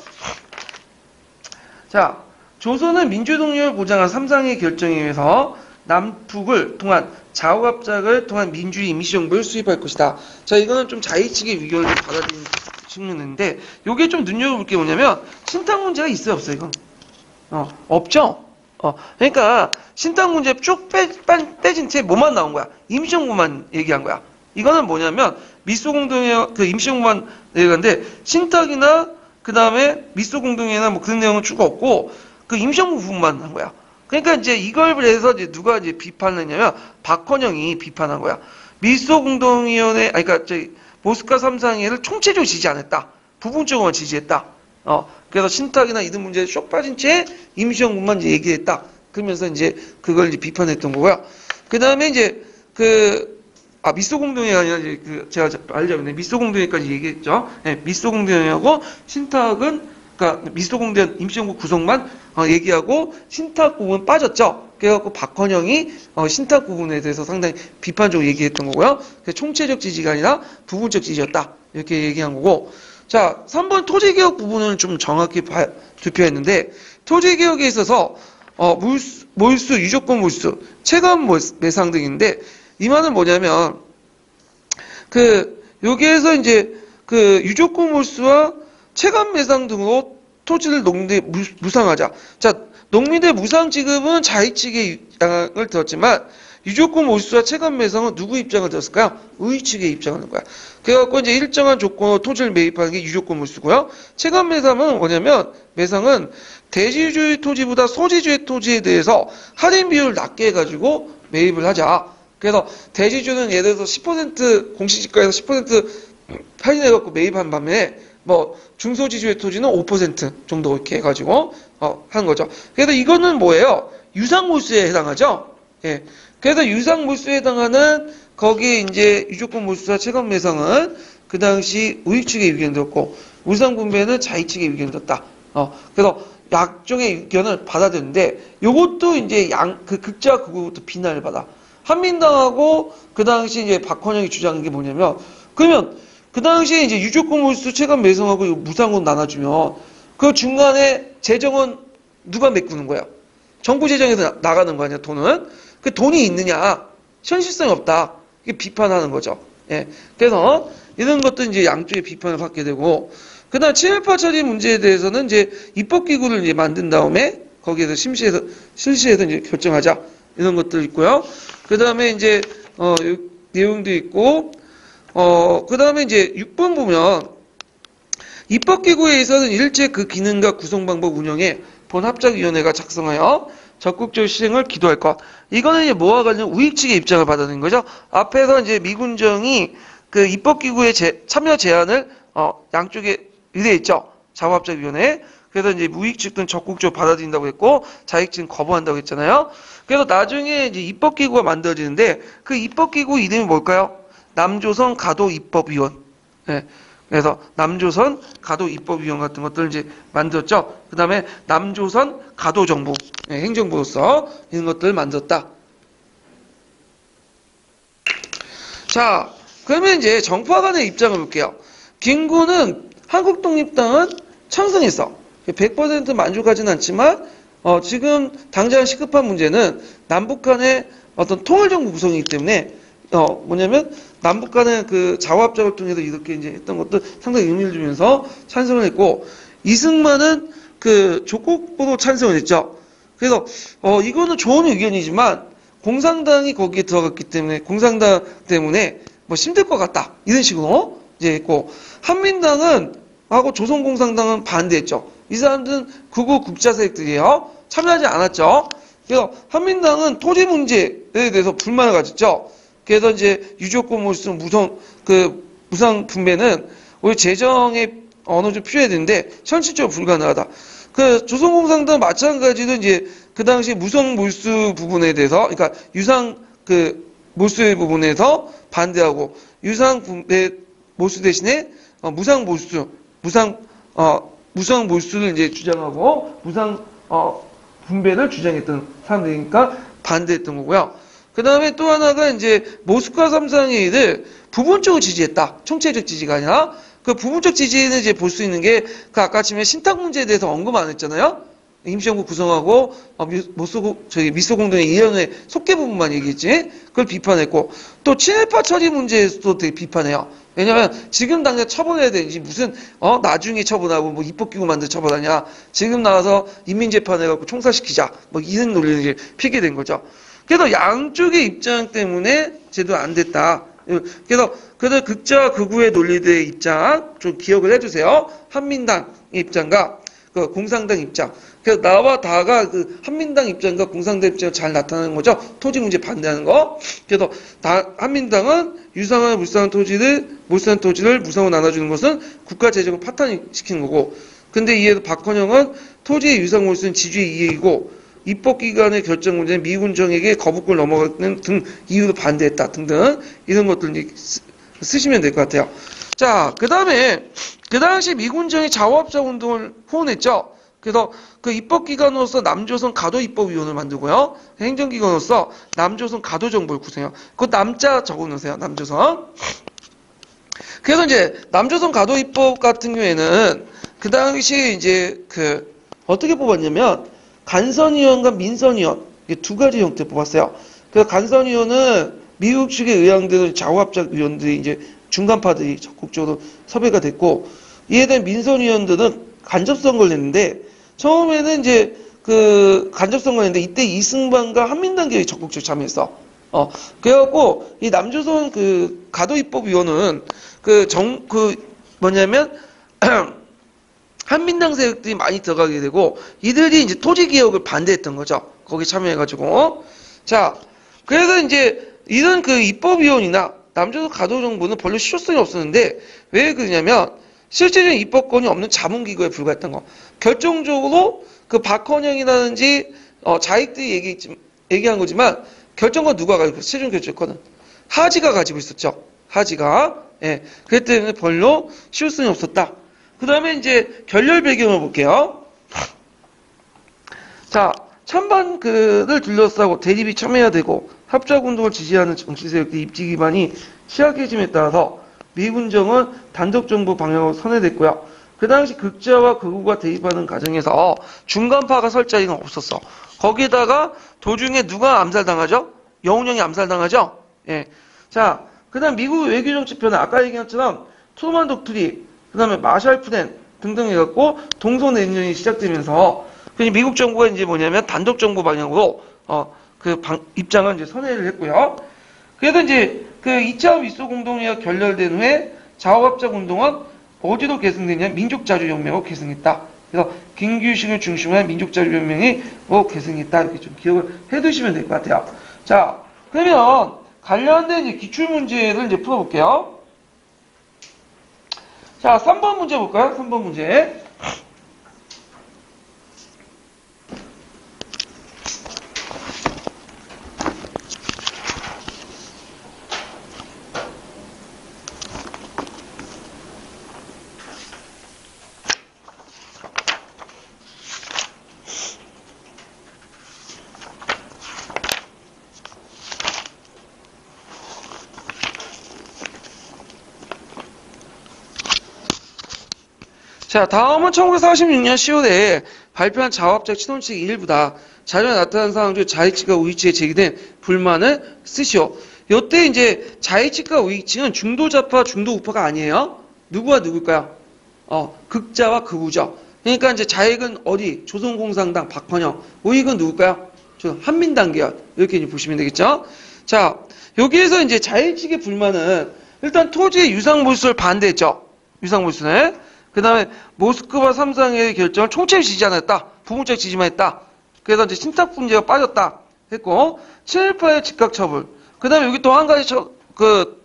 자, 조선은 민주독립을 보장한 3상위 결정에 의해서 남북을 통한 좌우합작을 통한 민주주의 임시정부를 수립할 것이다. 자, 이거는 좀 자익 측의 의견을 좀 받아들이는 측면인데, 요게 좀 눈여겨볼 게 뭐냐면, 신탁 문제가 있어요, 없어요, 이건? 없죠? 그러니까, 신탁 문제 쭉 빼진 채 뭐만 나온 거야? 임시정부만 얘기한 거야. 이거는 뭐냐면, 미소공동회, 그 임시정부만 얘기하는데, 신탁이나, 그 다음에 미소공동회나 뭐 그런 내용은 추가 없고, 그 임시정부 부분만 한 거야. 그러니까 이제 이걸 해서 이제 누가 이제 비판을 했냐면, 박헌영이 비판한 거야. 미소공동위원회, 그러니까 모스크바 3상회를 총체적으로 지지 안 했다. 부분적으로만 지지했다. 그래서 신탁이나 이런 문제에 쏙 빠진 채 임시정부만 이제 얘기했다. 그러면서 이제 그걸 이제 비판했던 거고요. 그 다음에 이제 미소공동회가 아니라 이제 제가 알자면 미소공동회까지 얘기했죠. 네, 미소공동회하고 신탁은, 그러니까 미소공동회 임시정부 구성만 얘기하고 신탁 부분 빠졌죠. 그래갖고 박헌영이 신탁 부분에 대해서 상당히 비판적으로 얘기했던 거고요. 총체적 지지가 아니라 부분적 지지였다. 이렇게 얘기한 거고. 자, 3번 토지개혁 부분은 좀 정확히 투표했는데, 토지개혁에 있어서, 몰수, 유조건 몰수, 체감 매상 등인데, 이 말은 뭐냐면, 여기에서 이제, 유조건 몰수와 체감 매상 등으로 토지를 농민에 무상하자. 자, 농민의 무상 지급은 자익 측의 입장을 들었지만, 유조건 몰수와 체감 매상은 누구 입장을 들었을까요? 우익 측의 입장을 하는 거야. 그래갖고 이제 일정한 조건으로 토지를 매입하는 게 유조건 몰수고요. 체감 매상은 뭐냐면, 매상은 대지주의 토지보다 소지주의 토지에 대해서 할인 비율을 낮게 해가지고 매입을 하자. 그래서 대지주는 예를 들어서 10% 공시지가에서 10% 할인해갖고 매입한 반면에 뭐 중소지주의 토지는 5% 정도 이렇게 해가지고 하는 거죠. 그래서 이거는 뭐예요? 유상몰수에 해당하죠. 예. 그래서 유상몰수에 해당하는 거기 이제 유조건 몰수와 체감 매상은 그 당시 우익 측의 의견을 들었고 무상분배는 자익 측의 의견을 들었다. 그래서 약종의 의견을 받아들였는데 요것도 이제 극자 극우부터 비난을 받아. 한민당하고 그 당시 이제 박헌영이 주장한 게 뭐냐면, 그러면 그 당시에 이제 유조건 몰수 체감 매상하고 무상으로 나눠주면 그 중간에 재정은 누가 메꾸는 거야? 정부 재정에서 나가는 거 아니야, 돈은? 그 돈이 있느냐? 현실성이 없다. 이게 비판하는 거죠. 예. 그래서 이런 것도 이제 양쪽의 비판을 받게 되고, 그 다음 친일파 처리 문제에 대해서는 이제 입법기구를 이제 만든 다음에 거기에서 실시해서 이제 결정하자. 이런 것들 있고요. 그 다음에 이제, 내용도 있고, 그 다음에 이제 6번 보면, 입법기구에 있어서는 일제 그 기능과 구성방법 운영에 본합작위원회가 작성하여 적극적 실행을 기도할 것. 이거는 이제 뭐와 관련 우익 측의 입장을 받아들인 거죠. 앞에서 이제 미군정이 그 입법기구의 참여 제안을, 양쪽에 의뢰했죠. 자부합작위원회. 그래서 이제 우익 측은 적극적으로 받아들인다고 했고, 자익 측은 거부한다고 했잖아요. 그래서 나중에 이제 입법기구가 만들어지는데, 그 입법기구 이름이 뭘까요? 남조선 가도 입법위원. 네. 그래서 남조선 가도 입법위원 같은 것들을 이제 만들었죠. 그 다음에 남조선 가도정부, 네, 행정부로서 이런 것들을 만들었다. 자, 그러면 이제 정파 간의 입장을 볼게요. 김구는 한국독립당은 찬성했어. 100% 만족하진 않지만 지금 당장 시급한 문제는 남북 간의 어떤 통일정부 구성이기 때문에 뭐냐면 남북 간의 그 자화합작을 통해서 이렇게 이제 했던 것도 상당히 의미를 주면서 찬성을 했고 이승만은 그 조국보도 찬성을 했죠. 그래서 이거는 좋은 의견이지만 공산당이 거기에 들어갔기 때문에 공산당 때문에 뭐 힘들 것 같다 이런 식으로 이제 했고 한민당은 하고 조선공산당은 반대했죠. 이 사람들은 극우 국자 세력들이에요. 참여하지 않았죠. 그래서 한민당은 토지 문제에 대해서 불만을 가졌죠. 그래서 이제 유조건 몰수 무상 분배는 우리 재정에 어느 정도 필요해야 되는데 현실적으로 불가능하다. 그 조선공산당 마찬가지로 이제 그 당시 무상 몰수 부분에 대해서 그러니까 유상 그 몰수의 부분에서 반대하고 유상 분배 몰수 대신에 무상 몰수를 이제 주장하고 무상 분배를 주장했던 사람들이니까 반대했던 거고요. 그 다음에 또 하나가 이제 모스크바 3상회의를 부분적으로 지지했다. 총체적 지지가 아니라 그 부분적 지지는 이제 볼 수 있는 게 그 아까 지금 신탁 문제에 대해서 언급 안 했잖아요. 임시정부 구성하고 미소공동의 이연의 속개 부분만 얘기했지. 그걸 비판했고 또 친일파 처리 문제에서도 되게 비판해요. 왜냐면 지금 당장 처벌해야 되지 무슨 나중에 처벌하고 뭐 입법기구 만들 처벌하냐. 지금 나와서 인민재판해갖고 총살시키자 뭐 이런 논리를 이제 피게 된 거죠. 그래서 양쪽의 입장 때문에 제도 안 됐다. 그래서 극자와 극우의 논리들의 입장 좀 기억을 해주세요. 한민당의 입장과 그 공산당 입장. 그래서 나와 다가 그 한민당 입장과 공산당 입장이 잘 나타나는 거죠. 토지 문제 반대하는 거. 그래서 한민당은 유상한 몰수한 토지를 무상으로 나눠주는 것은 국가 재정을 파탄시키는 거고. 근데 이에 박헌영은 토지의 유상 몰수는 지주의 이익이고 입법기관의 결정 문제는 미군정에게 거부권을 넘어가는 등 이유로 반대했다 등등 이런 것들 쓰시면 될 것 같아요. 자, 그 다음에 그 당시 미군정이 자화합작 운동을 후원했죠. 그래서 그 입법기관으로서 남조선 가도입법위원회를 만들고요. 행정기관으로서 남조선 가도정부를 구성해요. 그 남자 적어놓으세요. 남조선. 그래서 이제 남조선 가도입법 같은 경우에는 그 당시 이제 그 어떻게 뽑았냐면 간선위원과 민선위원 이게 두 가지 형태 뽑았어요. 그래서 간선위원은 미국 측의 의향대로 자화합작 위원들이 이제 중간파들이 적극적으로 섭외가 됐고 이에 대한 민선위원들은 간접선거를 냈는데 처음에는 이제 그 간접선거를 냈는데 이때 이승만과 한민당계획이 적극적으로 참여했어. 그래갖고 이 남조선 그 가도입법위원은 뭐냐면 한민당 세력들이 많이 들어가게 되고 이들이 이제 토지 개혁을 반대했던 거죠. 거기 참여해가지고 자 그래서 이제 이런 그 입법위원이나 남조선 가도정부는 별로 실효성이 없었는데 왜 그러냐면 실제적인 입법권이 없는 자문기구에 불과했던 거. 결정적으로 그 박헌영이라든지 자익들이 얘기한 거지만 결정권 누가 가지고 최종 결정권은 하지가 가지고 있었죠. 하지가 예 그렇기 때문에 별로 실효성이 없었다. 그 다음에 이제 결렬 배경을 볼게요. 자, 찬반을 둘러싸고 대립이 첨예해야 되고 합작운동을 지지하는 정치세력들의 입지 기반이 취약해짐에 따라서 미군정은 단독정부 방향으로 선회됐고요. 그 당시 극자와 극우가 대립하는 과정에서 중간파가 설 자리는 없었어. 거기다가 도중에 누가 암살당하죠? 영운형이 암살당하죠? 예. 자, 그 다음 미국 외교정치편은 아까 얘기한 것처럼 트루만 독트린 그 다음에 마샬 플랜 등등 해갖고 동서냉전이 시작되면서 미국 정부가 이제 뭐냐면 단독 정부 방향으로 입장을 이제 선회를 했고요. 그래서 이제 그 2차 위소 공동회의가 결렬된 후에 자화합작 운동은 어디로 계승되냐? 민족자주연맹으로 계승했다. 그래서 김규식을 중심으로 한 민족자주연맹이 계승했다. 이렇게 좀 기억을 해두시면 될 것 같아요. 자, 그러면 관련된 이제 기출 문제를 이제 풀어볼게요. 자, 3번 문제 볼까요? 3번 문제. 자, 다음은 1946년 10월에 발표한 자화합작 신원칙 일부다. 자료에 나타난 사항 중 자의칙과 우의칙에 제기된 불만을 쓰시오. 요때 이제 자의칙과 우의칙은 중도좌파, 중도우파가 아니에요. 누구와 누굴까요? 극자와 극우죠. 그러니까 이제 자익은 어디? 조선공산당 박헌영. 우익은 누굴까요? 한민당 계열. 이렇게 이제 보시면 되겠죠. 자, 여기에서 이제 자의칙의 불만은 일단 토지의 유상몰수를 반대했죠. 유상몰수는. 그 다음에 모스크바 3상의 결정을 총체를 지지 않았다. 부분적 지지만 했다. 그래서 이제 신탁 문제가 빠졌다. 했고, 친일파의 즉각처분. 그 다음에 여기 또 한 가지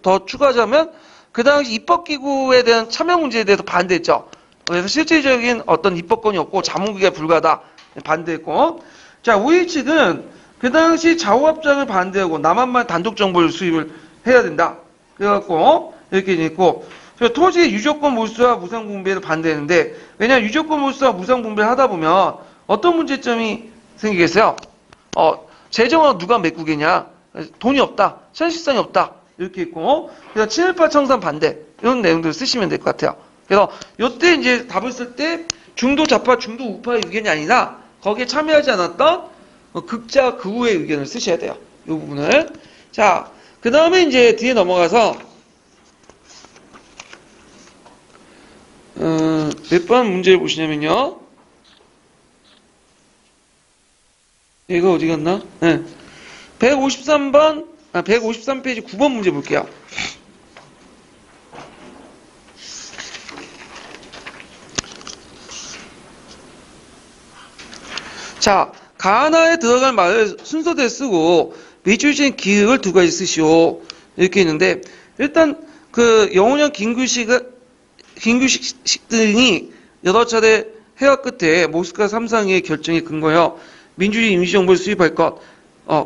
더 추가하자면, 그 당시 입법기구에 대한 참여 문제에 대해서 반대했죠. 그래서 실질적인 어떤 입법권이 없고 자문기가 불가하다. 반대했고. 자, 우익 측은 그 당시 좌우합작을 반대하고 남한만 단독 정보를 수입을 해야 된다. 그래갖고, 이렇게 있고, 토지의 유조건 몰수와 무상분배를 반대했는데, 왜냐하면 유조건 몰수와 무상분배를 하다 보면 어떤 문제점이 생기겠어요? 재정은 누가 메꾸겠냐? 돈이 없다. 현실성이 없다. 이렇게 있고, 그래서 친일파 청산 반대. 이런 내용들을 쓰시면 될 것 같아요. 그래서 요때 이제 답을 쓸 때 중도 좌파, 중도 우파의 의견이 아니라 거기에 참여하지 않았던 극자, 극우의 의견을 쓰셔야 돼요. 이 부분을. 자, 그 다음에 이제 뒤에 넘어가서 몇 번 문제를 보시냐면요. 이거 어디 갔나? 네. 153페이지 9번 문제 볼게요. 자, 가나에 들어갈 말을 순서대로 쓰고 미주진 기획을 두 가지 쓰시오. 이렇게 있는데, 일단 그 영훈형 김규식 등이 여러 차례 해와 끝에 모스크바 3상의 결정에 근거하여 민주주의 임시정부를 수립할 것,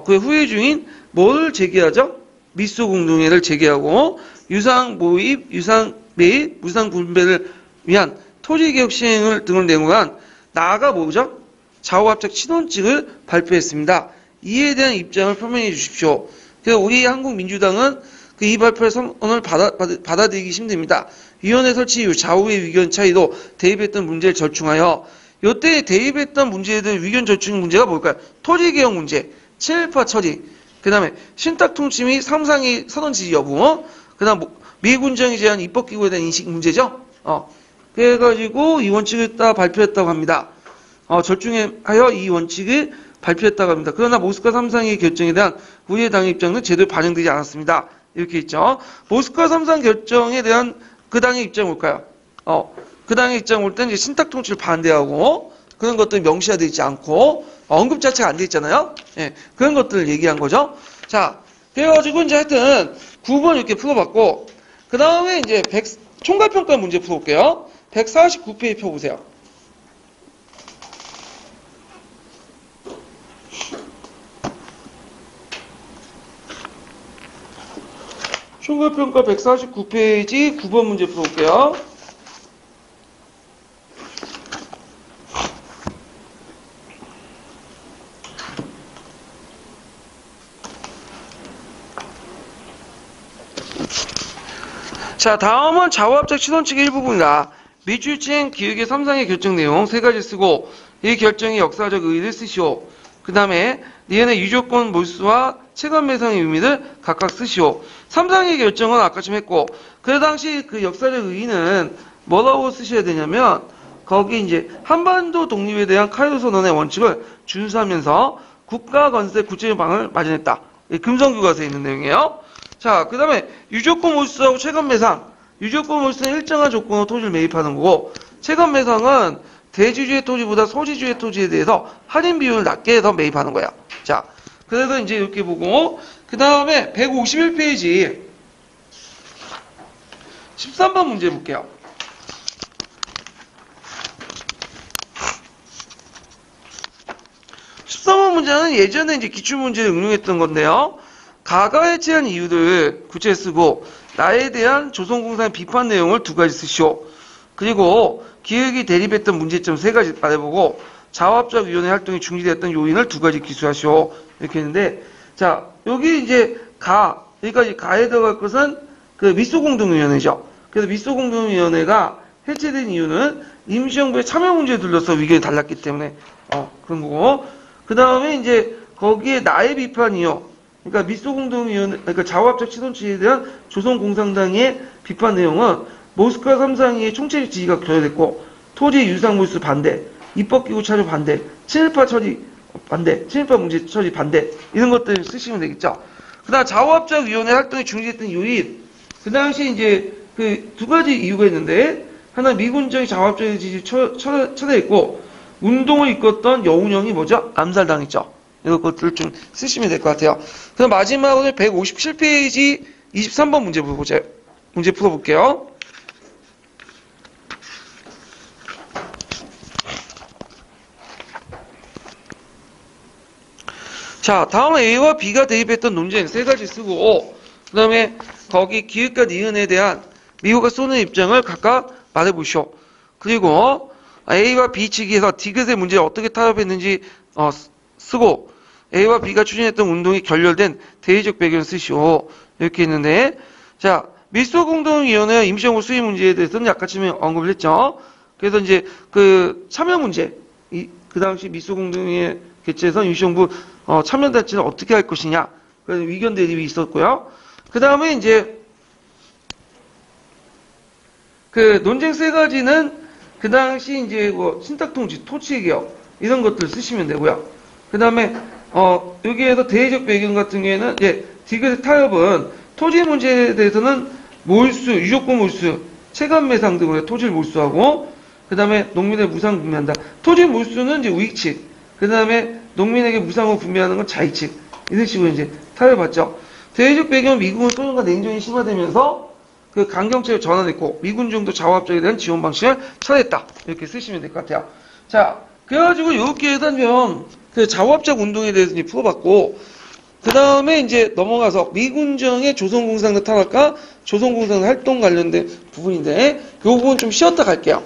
그 후회 중인 뭘 제기하죠? 미소공동회를 제기하고 유상 모입, 유상 매입, 무상 분배를 위한 토지개혁 시행을 등을 내용한 나아가 뭐죠? 좌우합작 신원칙을 발표했습니다. 이에 대한 입장을 표명해 주십시오. 그래서 우리 한국민주당은 그 이 발표의 선언을 받아들이기 힘듭니다. 위원회 설치 이후 좌우의 의견 차이로 대입했던 문제를 절충하여 이때 대입했던 문제들 의견 절충 문제가 뭘까요? 토지개혁 문제, 친일파 처리, 그 다음에 신탁통치 및 3상의 선언 지지 여부, 그 다음 미군정이 제한 입법기구에 대한 인식 문제죠. 그래가지고 이 원칙을 따 발표했다고 합니다. 절충하여 이 원칙을 발표했다고 합니다. 그러나 모스크바 3상의 결정에 대한 우리의 당의 입장은 제대로 반영되지 않았습니다. 이렇게 있죠. 모스크바 3상 결정에 대한 그 당의 입장이 뭘까요? 그 당의 입장 볼 때는 신탁 통치를 반대하고 그런 것들이 명시화되어 있지 않고 언급 자체가 안 돼 있잖아요. 예, 그런 것들을 얘기한 거죠. 자, 그래가지고 이제 하여튼 9번 이렇게 풀어봤고 그 다음에 이제 총괄평가 문제 풀어볼게요. 149페이지 펴보세요. 총괄평가 149페이지 9번 문제 풀어볼게요. 자, 다음은 좌우합작 신원칙의 일부분이다. 미주진 기획의 3상의 결정 내용 3가지 쓰고 이 결정의 역사적 의의를 쓰시오. 그 다음에 니은의 유조건 몰수와 체감 매상의 의미를 각각 쓰시오. 3상의 결정은 아까 좀 했고 그 당시 그 역사적 의의는 뭐라고 쓰셔야 되냐면 거기 이제 한반도 독립에 대한 카이로 선언의 원칙을 준수하면서 국가 건설 구체적 방을 마련했다. 금성교과서에 있는 내용이에요. 자, 그 다음에 유조건 몰수하고 체감 매상. 유조건 몰수는 일정한 조건으로 토지를 매입하는 거고 체감 매상은 대지주의 토지보다 소지주의 토지에 대해서 할인 비율을 낮게 해서 매입하는 거예요. 자, 그래서 이제 이렇게 보고 그 다음에 151페이지 13번 문제 볼게요. 13번 문제는 예전에 이제 기출문제를 응용했던 건데요. 가가 해체한 이유를 구체에 쓰고 나에 대한 조선공사의 비판 내용을 2가지 쓰시오. 그리고 기획이 대립했던 문제점 3가지 말해보고 자화합작위원회 활동이 중지됐던 요인을 2가지 기술하시오. 이렇게 했는데 자, 여기 이제 여기까지 가에 들어갈 것은 그 미소공동위원회죠. 그래서 미소공동위원회가 해체된 이유는 임시정부의 참여 문제에 둘러서 의견이 달랐기 때문에 그런 거고. 그 다음에 이제 거기에 나의 비판이요. 그러니까 미소공동위원회, 그러니까 자화합작 시도치에 대한 조선공산당의 비판 내용은 모스크바 삼상의 총체적 지지가 결여됐고 토지 유상 몰수 반대, 입법기구 차려 반대, 친일파 처리 반대, 친일파 문제 처리 반대 이런 것들 쓰시면 되겠죠. 그다음 자화합작위원회 활동이 중지됐던 이유인 그 당시 이제 그 두 가지 이유가 있는데 하나 미군정이 자화합작의 지지 처대했고 운동을 이끌었던 여운형이 뭐죠? 암살당했죠. 이런 것들을 좀 쓰시면 될 것 같아요. 그럼 마지막으로 157페이지 23번 문제 풀어볼게요. 자, 다음은 A와 B가 대입했던 논쟁 세 가지 쓰고, 그 다음에 거기 기획과 니은에 대한 미국과 쏘는 입장을 각각 말해보시오. 그리고 A와 B 측에서 디귿의 문제를 어떻게 타협했는지 쓰고, A와 B가 추진했던 운동이 결렬된 대의적 배경을 쓰시오. 이렇게 했는데, 자, 밀소공동위원회 임시정부 수립 문제에 대해서는 약간 처음에 언급을 했죠. 그래서 이제 그 참여 문제, 그 당시 밀소공동위원회 개최해서 임시정부 참여단체는 어떻게 할 것이냐. 그래서 의견 대립이 있었고요. 그 다음에 이제 그 논쟁 세 가지는 그 당시 이제 뭐 신탁통치, 토치개혁 이런 것들 쓰시면 되고요. 그 다음에 여기에서 대외적 배경 같은 경우에는 디귿의 타협은 토지 문제에 대해서는 몰수, 유조건 몰수, 체감 매상 등으로 토지를 몰수하고 그 다음에 농민의 무상 분배한다. 토지 몰수는 이제 우익 측, 그 다음에 농민에게 무상으로 분배하는 건 자익 측 이런 식으로 이제 타협받죠. 대외적 배경은 미국은 소련과 냉전이 심화되면서 그 강경체로 전환했고 미군 정도 자화합작에 대한 지원 방식을 찾았다. 이렇게 쓰시면 될 것 같아요. 자, 그래가지고 이렇게 해서 그 자화합작 운동에 대해서 이제 풀어봤고 그 다음에 이제 넘어가서 미군정의 조선공산당 탄압과 조선공산당 활동 관련된 부분인데 그 부분 좀 쉬었다 갈게요.